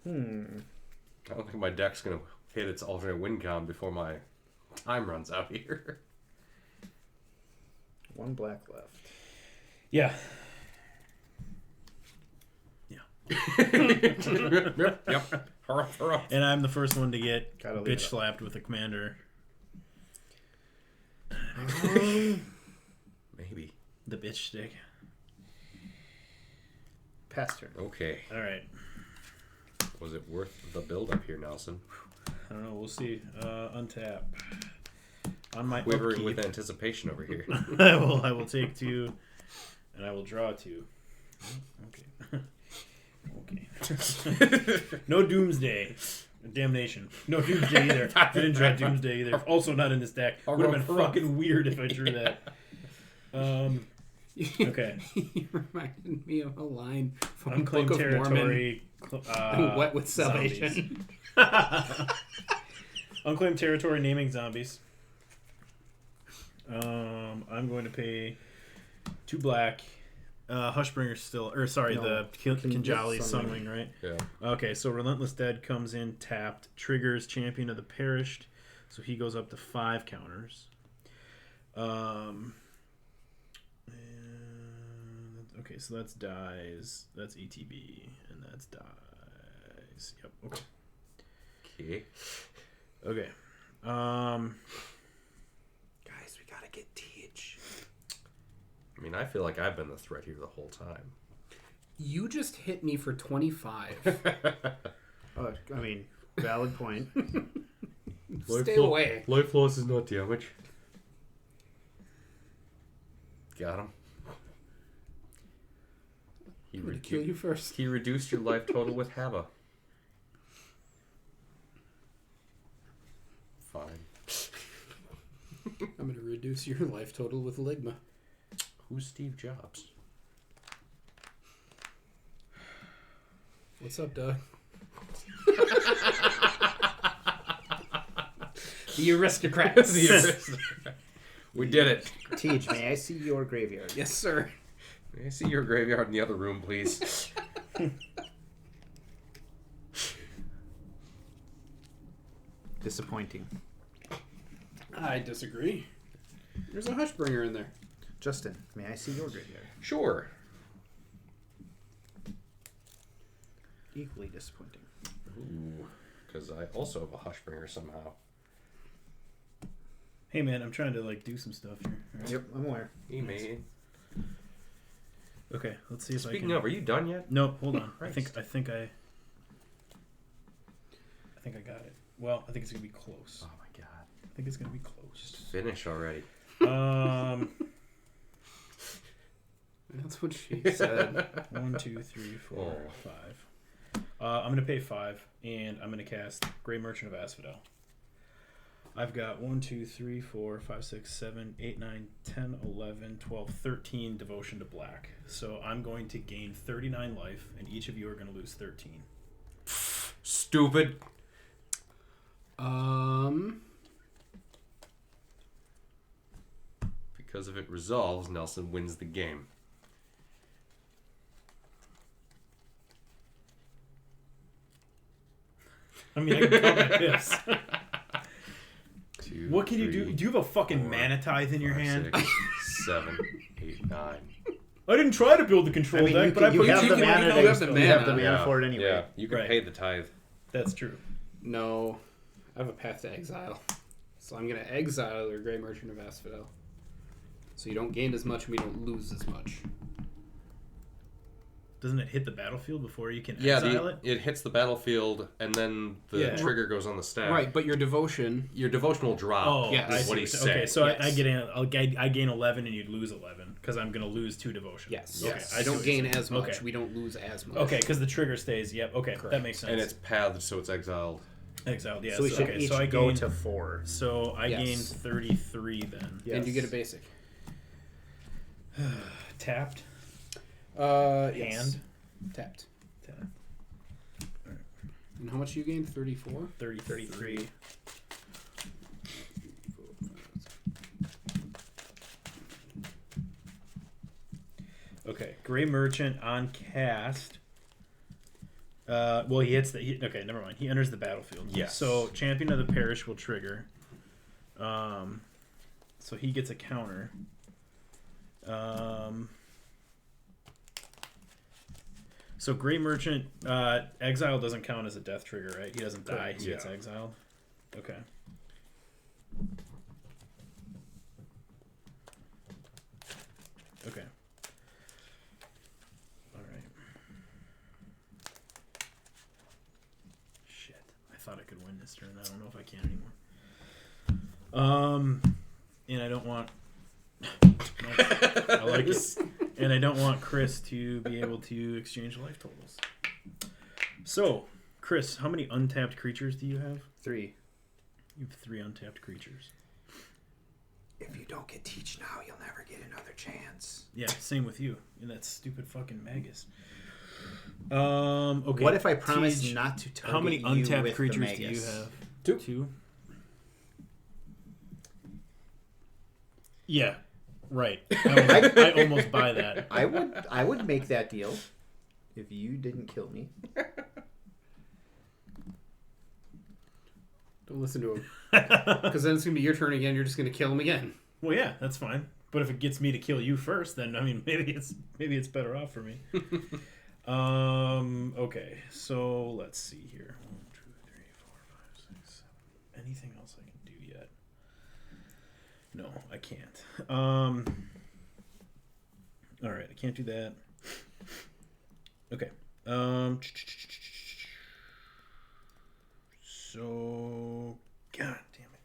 D: I don't think my deck's gonna hit its alternate win count before my time runs out here.
C: One black left.
A: Yeah.
D: Yep. Hurrah.
A: And I'm the first one to get
C: Gotta leave
A: bitch
C: it up.
A: slapped with a commander.
D: Maybe.
A: The bitch stick.
C: Pass turn.
D: Okay.
A: All right.
D: Was it worth the build up here, Nelson?
A: I don't know. We'll see. Untap. On my
D: Quivering
A: upkeep,
D: with anticipation over here.
A: I will take 2, and I will draw 2. Okay. Okay. No Doomsday. Damnation. No Doomsday either. I didn't draw Doomsday either. Also not in this deck. Would have been fucking weird if I drew that. Okay.
B: You reminded me of a line from
A: Unclaimed
B: Book of
A: territory.
B: Mormon. Wet with salvation.
A: Unclaimed territory naming zombies. I'm going to pay 2 black. Hushbringer's still, or sorry,
C: No.
A: the Kinjali
C: Sunwing.
A: Sunwing, right?
D: Yeah.
A: Okay, so Relentless Dead comes in tapped, triggers Champion of the Perished, so he goes up to 5 counters. And, okay, so that's dies, that's ETB, and that's dies. Yep. Okay.
D: Okay.
A: Okay.
B: Guys, we gotta get Teach.
D: I mean, I feel like I've been the threat here the whole time.
B: You just hit me for 25.
C: I mean, valid point.
B: Stay away.
D: Life loss is not damage. Got him.
B: I'm gonna kill you first.
D: He reduced your life total with Hava. Fine.
B: I'm gonna reduce your life total with Ligma.
D: Who's Steve Jobs?
B: What's up, Doug? The aristocrats.
D: We did it.
C: Teach, may I see your graveyard?
B: Yes, sir.
D: May I see your graveyard in the other room, please?
C: Disappointing.
B: I disagree. There's a Hushbringer in there.
C: Justin, may I see your graveyard?
D: Sure.
C: Equally disappointing.
D: Ooh, because I also have a Hushbringer somehow.
A: Hey man, I'm trying to like do some stuff here. All right.
C: Yep, I'm aware.
D: Hey, man.
A: Okay, let's see if I
D: Speaking
A: can.
D: of, are you done yet?
A: No, hold on. I
D: Christ.
A: think I got it. Well, I think it's gonna be close.
D: Oh my god.
A: I think it's gonna be close.
D: Just finish already.
B: That's what she said.
A: 1, 2, 3, 4,
D: Oh.
A: 5. I'm gonna pay 5, and I'm gonna cast Grey Merchant of Asphodel. I've got 1, 2, 3, 4, 5, 6, 7, 8, 9, 10, 11, 12, 13 Devotion to Black. So I'm going to gain 39 life, and each of you are going to lose 13.
D: Stupid. Because if it resolves, Nelson wins the game.
A: I mean, I can count my pips.
D: 2,
A: What can you do?
D: 3,
A: Do you have a fucking
D: 4,
A: mana tithe in your
D: 5,
A: hand?
D: 6, 7, 8, 9.
A: I didn't try to build the control deck, but I put
C: have
B: you
C: the
B: can-
C: mana.
B: you
C: to-
B: have the
C: you have the
B: mana.
C: mana for it anyway.
D: Yeah, you can
A: Right.
D: pay the tithe.
A: That's true.
B: No, I have a path to exile, so I'm gonna exile your Grey Merchant of Asphodel. So you don't gain as much, and we don't lose as much.
A: Doesn't it hit the battlefield before you can
D: Yeah,
A: exile it?
D: it hits the battlefield, and then the
A: Yeah.
D: trigger goes on the stack.
B: Right, but your devotion.
D: Your devotional drop
A: Oh,
B: yes.
A: I
D: is
A: see
D: what he's
A: what-
D: saying.
A: Okay, so
B: Yes.
A: I gain 11 and you'd lose 11 because I'm going to lose 2 devotion.
B: Yes.
A: Okay,
B: Yes.
A: I
B: I
A: see
B: don't
A: what you're
B: gain
A: saying.
B: as much.
A: Okay.
B: We don't lose as much.
A: Okay, because the trigger stays. Yep. Okay, that
B: Correct.
A: makes sense.
D: And it's pathed, so it's exiled.
A: exiled. Yeah.
C: So we should
A: okay,
C: each
A: so I
C: go
A: gain,
C: to 4.
A: So I
B: Yes.
A: gain 33 then.
B: And you get a basic.
A: Tapped.
B: Yes.
A: Hand.
B: Tapped.
A: Tap.
B: And how much you gained? 34?
A: 33. Okay, Grey Merchant on cast. Well, he hits the. Okay, never mind. He enters the battlefield.
D: Yes.
A: So Champion of the Parish will trigger. So he gets a counter. So Grey Merchant, exile doesn't count as a death trigger, right? He doesn't die.
B: Correct.
A: He gets
D: Yeah.
A: exiled. Okay. Okay. All right. Shit. I thought I could win this turn. I don't know if I can anymore. And I don't want. I like it. And I don't want Chris to be able to exchange life totals. So, Chris, how many untapped creatures do you have?
C: 3.
A: You have 3 untapped creatures.
C: If you don't get Teach now, you'll never get another chance.
A: Yeah, same with you. And that stupid fucking Magus. Okay.
C: What if I promise
A: Tej,
C: not to target
A: how many
C: you
A: untapped
C: with
A: creatures
C: the
A: do you
C: Magus?
A: have?
B: 2.
A: 2? Yeah. Right. I almost buy that.
C: I would make that deal if you didn't kill me.
B: Don't listen to him. Because then it's going to be your turn again. You're just going to kill him again.
A: Well, yeah, that's fine. But if it gets me to kill you first, then I mean, maybe it's better off for me. Okay, so let's see here. 1, 2, 3, 4, 5, 6, 7. Anything else I can do yet? No, I can't. All right, I can't do that. Okay. So, God damn it.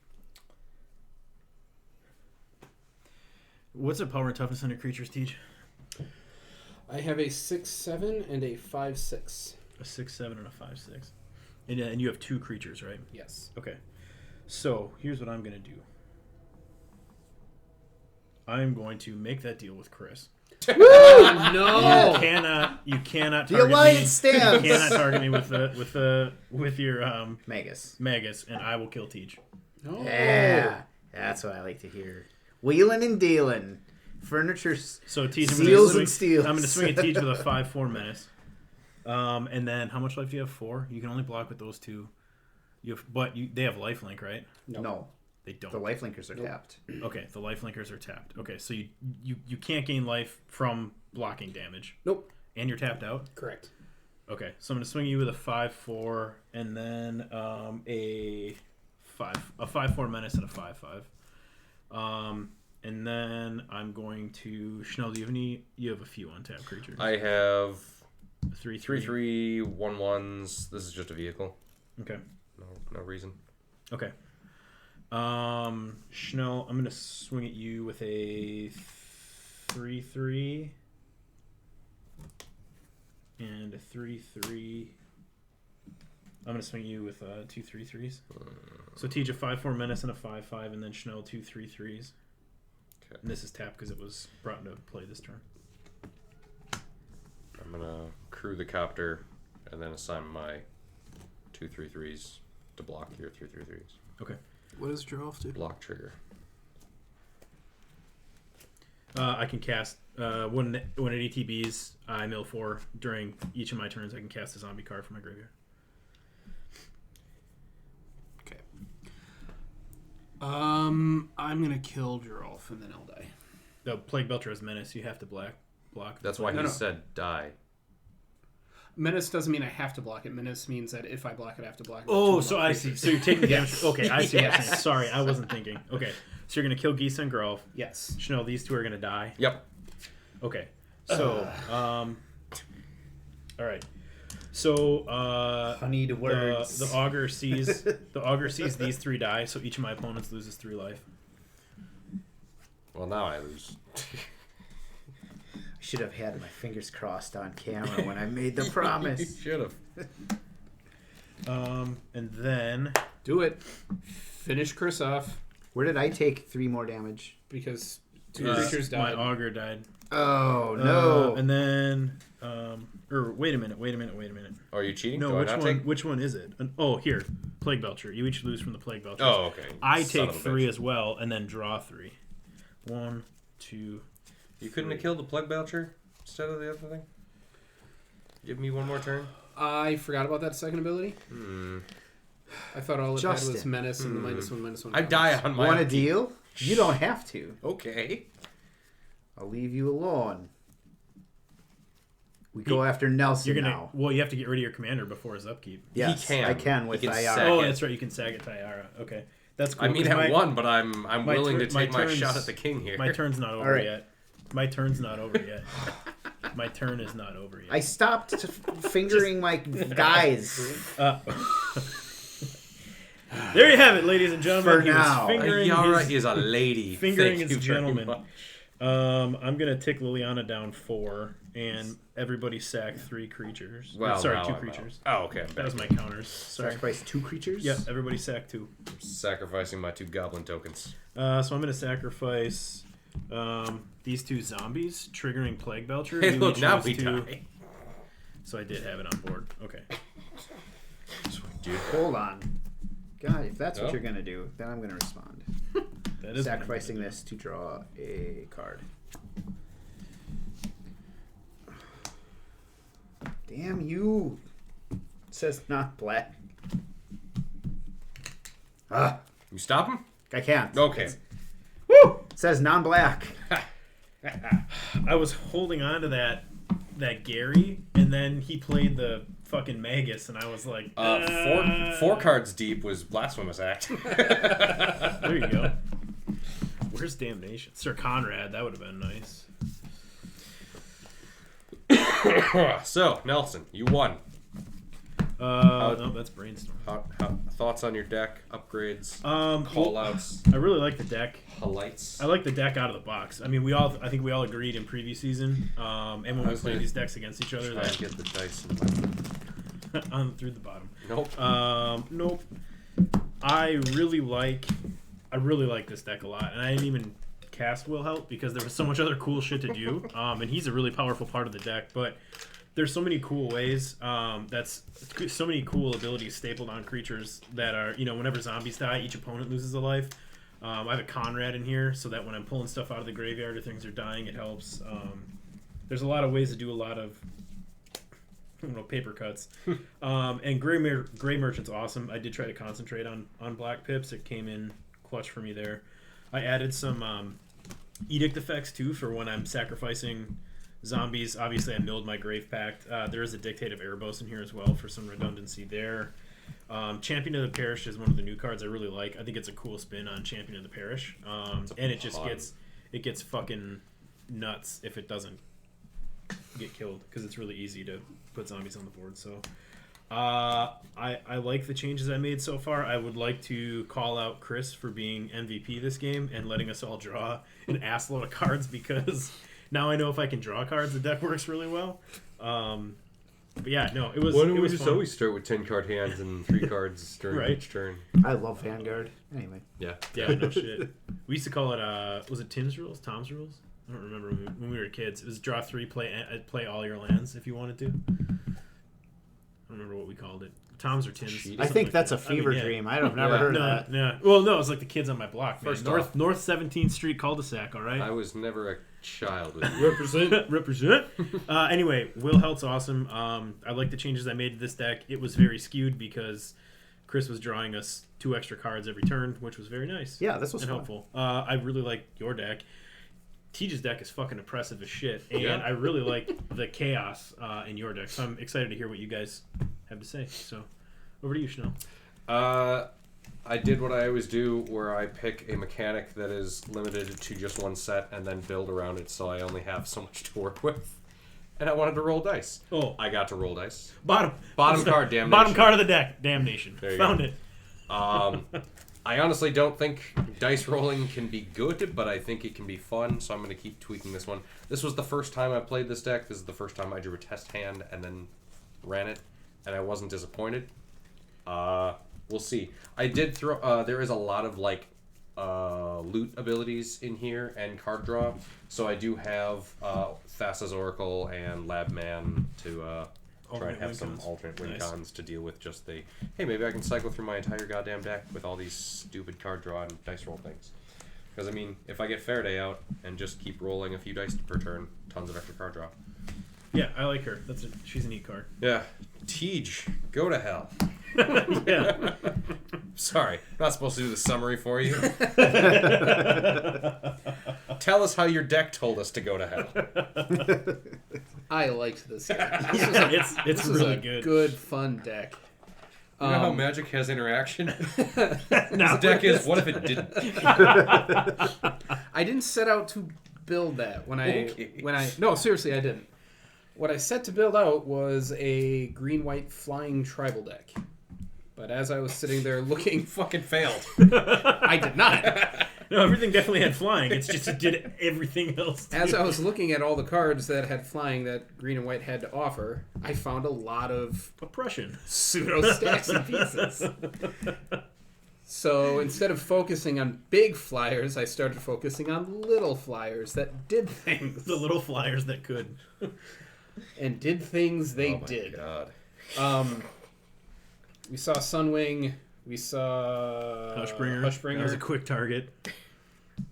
A: What's the power and toughness on your creatures, Teach?
B: I have a 6/7 and a 5/6.
A: A 6/7 and a 5/6, and you have 2 creatures, right?
B: Yes.
A: Okay. So here's what I'm gonna do. I'm going to make that deal with Chris.
B: Oh, no!
A: You cannot
C: The
A: target
C: alliance
A: me.
C: stands.
A: You cannot target me with your
C: Magus.
A: Magus, and I will kill Teach.
B: No.
C: Yeah, that's what I like to hear. Wheeling and dealing. Furniture.
A: So Teach,
C: Steals and steals.
A: I'm going to swing at Teach with a 5/4 menace. And then how much life do you have? 4. You can only block with those 2. They have lifelink, right?
C: No.
A: They don't.
C: The lifelinkers are
B: Nope.
C: tapped.
A: Okay, the lifelinkers are tapped. Okay, so you can't gain life from blocking damage.
B: Nope.
A: And you're tapped out?
B: Correct.
A: Okay, so I'm going to swing you with a 5/4 and then a 5/4 menace and a 5/5. And then I'm going to Schnell. Do you have any? You have a few untapped creatures.
D: I have
A: 3/3.
D: 3/3 This is just a vehicle.
A: Okay.
D: No reason.
A: Okay. Schnell, I'm gonna swing at you with a 3/3 and a 3/3. I'm gonna swing you with 2 3/3s. So teach a 5/4 menace and a 5/5, and then Schnell 2 3/3s.
D: Okay.
A: And this is tapped because it was brought into play this turn.
D: I'm gonna crew the copter and then assign my 2 3/3s to block your 3 3/3s.
A: Okay.
E: What does Dromoka do?
D: Block trigger.
A: I can cast when it ATBs. I mill 4 during each of my turns. I can cast a zombie card from my graveyard.
E: Okay. I'm gonna kill Gerolf and then I'll die.
A: The Plague Belcher is menace. You have to block.
D: That's why he said die.
B: Menace doesn't mean I have to block it. Menace means that if I block it, I have to block it.
A: Oh, so I see. So you're taking the damage.
B: Yes.
A: Okay, I see what you're
B: Yes.
A: saying. Sorry, I wasn't thinking. Okay, so you're going to kill Geese and Grove.
B: Yes.
A: Schnell, these two are going to die.
D: Yep.
A: Okay, so, all right. So,
C: Honeyed words.
A: the augur sees these 3 die, so each of my opponents loses 3 life.
C: Well, now I lose. I should have had my fingers crossed on camera when I made the promise.
D: Should have.
A: And then
B: Do it. Finish Chris off
C: Where did I take 3 more damage?
B: because 2 creatures
A: my
B: died.
A: augur died.
C: Oh, no.
A: And then, wait a minute.
D: Are you cheating?
A: No,
D: Do I not take?
A: which one is it? Here, Plague Belcher. You each lose from the Plague Belcher.
D: Oh, okay.
A: I
D: Son
A: take
D: of a
A: 3
D: bitch.
A: as well, and then draw 3. 1, 2.
D: You couldn't have killed the Plague Belcher instead of the other thing? Give me one more turn.
B: I forgot about that second ability. I thought all it had was
C: Justin.
B: menace and the -1/-1.
D: I die on my
C: Want a
D: own.
C: deal? You don't have to.
D: Okay.
C: I'll leave you alone. We go after Nelson
A: You're gonna.
C: now.
A: Well, you have to get rid of your commander before his upkeep.
C: Yes,
D: can.
C: I can with
D: He can
C: IR.
D: sack
A: Oh,
D: it.
A: that's right. You can sag it Tyara. Okay, that's cool.
D: I mean,
A: 'cause
D: at one, but I'm
A: my
D: willing to
A: tur- my
D: take my
A: turns-
D: shot at the king here.
A: My turn's not over
C: right.
A: yet. My turn's not over yet. My turn is not over yet.
C: I stopped fingering my guys.
A: There you have it, ladies and gentlemen.
C: For
A: He was
C: now.
A: fingering
D: Yara
A: his-
D: is a lady.
A: fingering
D: Thank
A: his
D: you very
A: gentleman.
D: much.
A: I'm gonna tick Liliana down 4, and everybody sack 3 creatures.
D: Well,
A: Sorry,
D: now
A: 2
D: I'm
A: creatures.
D: out. Oh, okay. I'm
A: That
D: back.
A: was my counters. Sorry.
C: Sacrifice 2 creatures?
A: Yep, everybody sack 2.
D: Sacrificing my 2 goblin tokens.
A: So I'm gonna sacrifice these 2 zombies, triggering Plague Belcher.
D: Hey,
A: You
D: look,
A: each
D: now
A: lose
D: we
A: 2.
D: die.
A: So I did have it on board. Okay.
D: Dude.
C: Hold on. God, if that's
D: Oh.
C: what you're going to do, then I'm going to respond.
A: That is
C: Sacrificing this to draw a card. Damn you. It says not black.
D: You stop him?
C: I can't.
D: Okay.
C: Woo! It says non-black.
A: I was holding on to that Gary, and then he played the fucking Magus, and I was like,
D: Four cards deep was Blasphemous Act.
A: There you go. Where's Damnation? Sir Conrad, that would have been nice.
D: So, Nelson, you won.
A: No, that's Brainstorm.
D: Thoughts on your deck, upgrades,
A: Well,
D: call-outs,
A: I really like the deck.
D: highlights?
A: I like the deck out of the box. I mean, I think we all agreed in previous season, and when we play these decks against each other,
D: Try and
A: that
D: get the dice in my...
A: through the bottom.
D: Nope.
A: Nope. I really like this deck a lot, and I didn't even cast Wilhelt because there was so much other cool shit to do. And he's a really powerful part of the deck, but there's so many cool ways. That's so many cool abilities stapled on creatures that are, whenever zombies die, each opponent loses a life. I have a Conrad in here so that when I'm pulling stuff out of the graveyard or things are dying, it helps. There's a lot of ways to do a lot of paper cuts. And Gray Merchant's awesome. I did try to concentrate on Black Pips. It came in clutch for me there. I added some Edict effects too for when I'm sacrificing zombies. Obviously, I milled my Grave Pact. There is a Dictate of Erebos in here as well for some redundancy there. Champion of the Parish is one of the new cards I really like. I think it's a cool spin on Champion of the Parish. And it just gets fucking nuts if it doesn't get killed, because it's really easy to put zombies on the board. So I like the changes I made so far. I would like to call out Chris for being MVP this game and letting us all draw an ass load of cards, because now I know if I can draw cards, the deck works really well. But yeah, no, it was.
D: Why don't
A: it
D: we
A: was
D: just
A: fun.
D: always start with 10 card hands and 3 cards during
A: Right.
D: each turn?
C: I love Vanguard. Anyway.
D: Yeah.
A: Yeah, no shit. We used to call it was it Tim's rules? Tom's rules? I don't remember when we were kids. It was draw 3, play all your lands if you wanted to. I don't remember what we called it. Tom's or Tim's.
D: Cheat.
C: I
A: something
C: think
A: like
C: that's
A: that.
C: a fever
A: yeah.
C: dream. I've never heard of that.
A: No. Well, no, it was like the kids on my block. Man.
D: First off-
A: North 17th Street cul-de-sac. All right.
D: I was never a child with you.
A: Represent. Anyway, Wilhelt's awesome. I like the changes I made to this deck. It was very skewed because Chris was drawing us 2 extra cards every turn, which was very nice.
C: Yeah, this was
A: and
C: fun.
A: helpful. I really like your deck. Teej's deck is fucking oppressive as shit, and
D: Yeah.
A: I really like the chaos in your deck. So I'm excited to hear what you guys have to say. So over to you, Chanel.
D: I did what I always do, where I pick a mechanic that is limited to just one set and then build around it, so I only have so much to work with. And I wanted to roll dice.
A: Oh,
D: I got to roll dice.
A: bottom
D: card, Damnation.
A: Bottom card of the deck, Damnation.
D: There you
A: Found
D: go.
A: it.
D: I honestly don't think dice rolling can be good, but I think it can be fun, so I'm going to keep tweaking this one. This was the first time I played this deck. This is the first time I drew a test hand and then ran it, and I wasn't disappointed. We'll see. I did throw... there is a lot of, like, loot abilities in here and card draw, so I do have Fast as Oracle and Lab Man to... try and have some alternate win cons to deal with just the, hey, maybe I can cycle through my entire goddamn deck with all these stupid card draw and dice roll things. Because, I mean, if I get Farideh out and just keep rolling a few dice per turn, tons of extra card draw.
A: Yeah, I like her. She's a neat card.
D: Yeah. Tej, go to hell.
A: Yeah.
D: Sorry, not supposed to do the summary for you. Tell us how your deck told us to go to hell.
B: I liked this deck.
A: it's
B: This was
A: really
B: a
A: good.
B: good, fun deck.
D: You know how Magic has interaction?
A: Now,
D: The deck is, what if it didn't?
B: I didn't set out to build that
D: Okay.
B: no, seriously, I didn't. What I set to build out was a green-white flying tribal deck. But as I was sitting there looking,
D: Fucking failed.
B: I did not.
A: No, everything definitely had flying. It's just it did everything else.
B: As I was looking at all the cards that had flying that green and white had to offer, I found a lot of
A: Oppression.
B: pseudo stacks and pieces. So instead of focusing on big flyers, I started focusing on little flyers that did things.
A: The little flyers that could.
B: And did things they
D: Oh my
B: did.
D: God.
B: We saw Sunwing. We saw
A: Hushbringer. That was a quick target.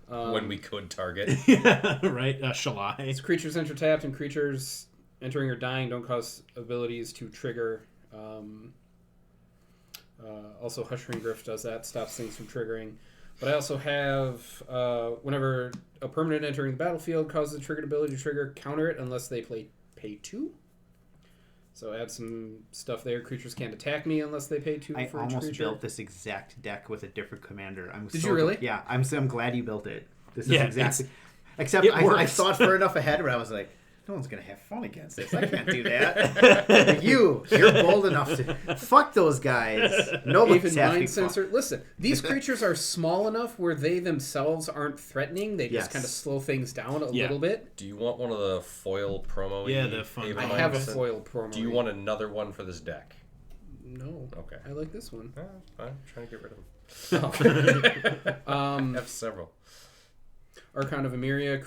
D: When we could target.
A: Yeah, right? Shalai.
B: It's creatures enter tapped, and creatures entering or dying don't cause abilities to trigger. Also, Hushring Griff does that, stops things from triggering. But I also have, whenever a permanent entering the battlefield causes a triggered ability to trigger, counter it unless they pay 2. So add some stuff there. Creatures can't attack me unless they pay 2
C: I
B: for each
C: almost
B: creature.
C: built this exact deck with a different commander.
B: Did you really?
C: Yeah, I'm glad you built it. This is
A: Yeah,
C: exactly. Except
A: it
C: I
A: works.
C: thought far enough ahead where I was like, no one's gonna have fun against this. I can't do that. You're bold enough to fuck those guys. Nobody's
B: Even
C: having
B: Mind
C: fun.
B: Sensor. Listen, these creatures are small enough where they themselves aren't threatening. They just
C: Yes.
B: kind of slow things down a
A: Yeah.
B: little bit.
D: Do you want one of the foil promo?
A: Yeah, the fun-
B: I have a foil promo.
D: Do you want another one for this deck?
B: No.
D: Okay.
B: I like this one.
D: I'm trying to get rid of them. I have several.
B: Archon of Emeria.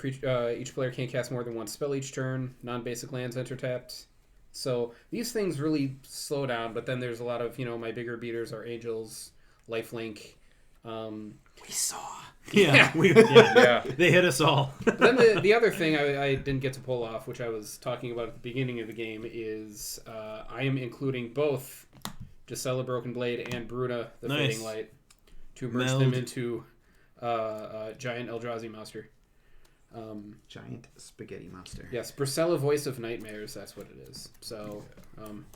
B: Each player can't cast more than one spell each turn. Non-basic lands enter tapped. So these things really slow down, but then there's a lot of, my bigger beaters are Angels, Lifelink.
C: We saw.
A: Yeah.
D: Yeah.
A: They hit us all.
B: But then the other thing I didn't get to pull off, which I was talking about at the beginning of the game, is I am including both Gisela Broken Blade and Bruna the
A: Nice.
B: Fading Light to merge
A: Meld.
B: them into Giant Eldrazi Monster.
C: Giant spaghetti monster.
B: Yes, Bracella Voice of Nightmares, that's what it is. So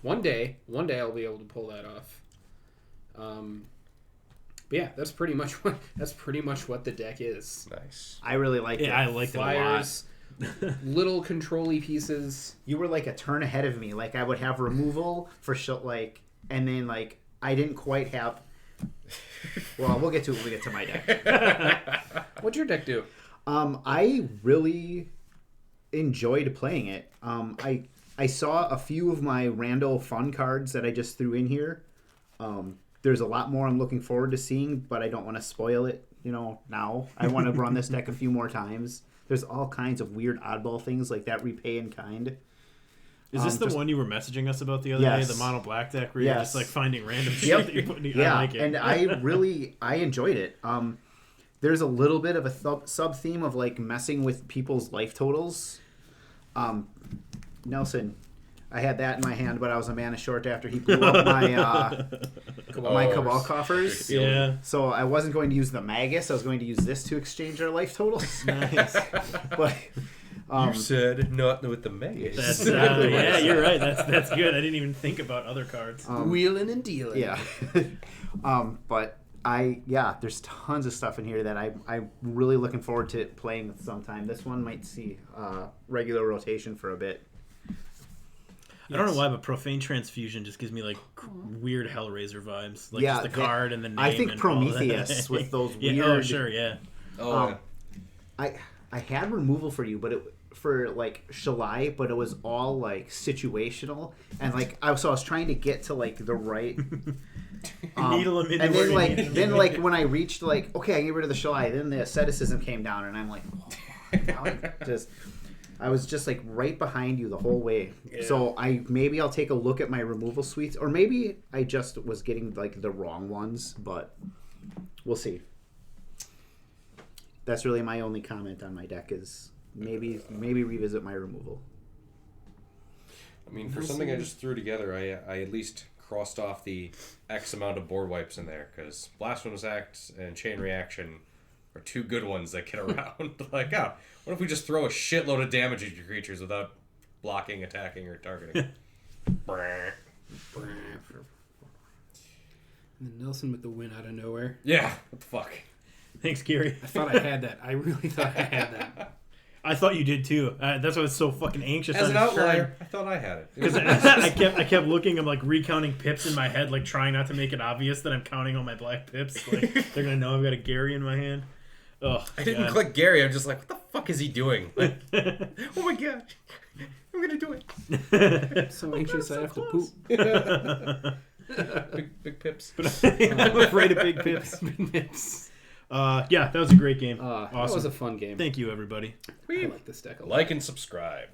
B: one day I'll be able to pull that off. But yeah, that's pretty much what the deck is.
D: Nice.
C: I really like it.
A: Yeah, I liked it a lot.
B: Flyers, little control-y pieces.
C: You were like a turn ahead of me. Like I would have removal for and then like I didn't quite have. Well, we'll get to it when we get to my deck.
B: What'd your deck do?
C: I really enjoyed playing it. I saw a few of my rando fun cards that I just threw in here. There's a lot more I'm looking forward to seeing, but I don't want to spoil it. Now I want to run this deck a few more times. There's all kinds of weird oddball things like that repay in kind.
A: Is this the one you were messaging us about the other day? The mono black deck where you're just like finding random shit that you're putting
C: Yeah,
A: I like it.
C: and I enjoyed it. There's a little bit of a sub theme of like messing with people's life totals. Nelson, I had that in my hand, but I was a mana short after he blew up my Cabal coffers.
A: Yeah.
C: So I wasn't going to use the Magus. I was going to use this to exchange our life totals.
A: Nice.
C: But
D: You said not with the Magus.
A: That's yeah, you're right. That's good. I didn't even think about other cards.
B: Wheeling and dealing.
C: Yeah. But there's tons of stuff in here that I'm really looking forward to playing sometime. This one might see regular rotation for a bit.
A: I don't know why, but Profane Transfusion just gives me like weird Hellraiser vibes. Like
C: Yeah,
A: just the card and the name.
C: I think
A: and
C: Prometheus
A: all that.
C: with those
A: Yeah,
C: weird.
A: oh, sure, yeah.
D: Oh,
C: I had removal for you, but for like Shalai, but it was all like situational, and like I was trying to get to like the right.
A: Needle him into
C: and
A: where
C: then
A: you need him.
C: then when I reached like okay, I can get rid of the Shalai, then the asceticism came down, and I'm like, I was just like right behind you the whole way.
A: Yeah.
C: So I'll take a look at my removal suites, or maybe I just was getting like the wrong ones, but we'll see. That's really my only comment on my deck is maybe revisit my removal.
D: I mean, for something I just threw together, I at least crossed off the X amount of board wipes in there, because Blasphemous Act and Chain Reaction are two good ones that get around. Like, what if we just throw a shitload of damage at your creatures without blocking, attacking, or targeting?
B: And then Nelson with the win out of nowhere.
D: Yeah, what the fuck?
A: Thanks, Gary.
B: I thought I had that. I really thought I had that.
A: I thought you did too. That's why I was so fucking anxious.
D: As
A: on
D: an
A: his turn.
D: outlier, I thought I had it.
A: Because I kept looking. I'm like recounting pips in my head, like trying not to make it obvious that I'm counting all my black pips. Like they're gonna know I've got a Gary in my hand. Oh,
D: I didn't click Gary. I'm just like, what the fuck is he doing? Like, oh my god, I'm gonna do it.
B: So anxious I have to poop.
D: Big pips.
A: I'm afraid of big pips. Yeah, that was a great game.
B: That
A: Awesome.
B: was a fun game.
A: Thank you, everybody.
B: I like this deck a lot.
D: Like and subscribe.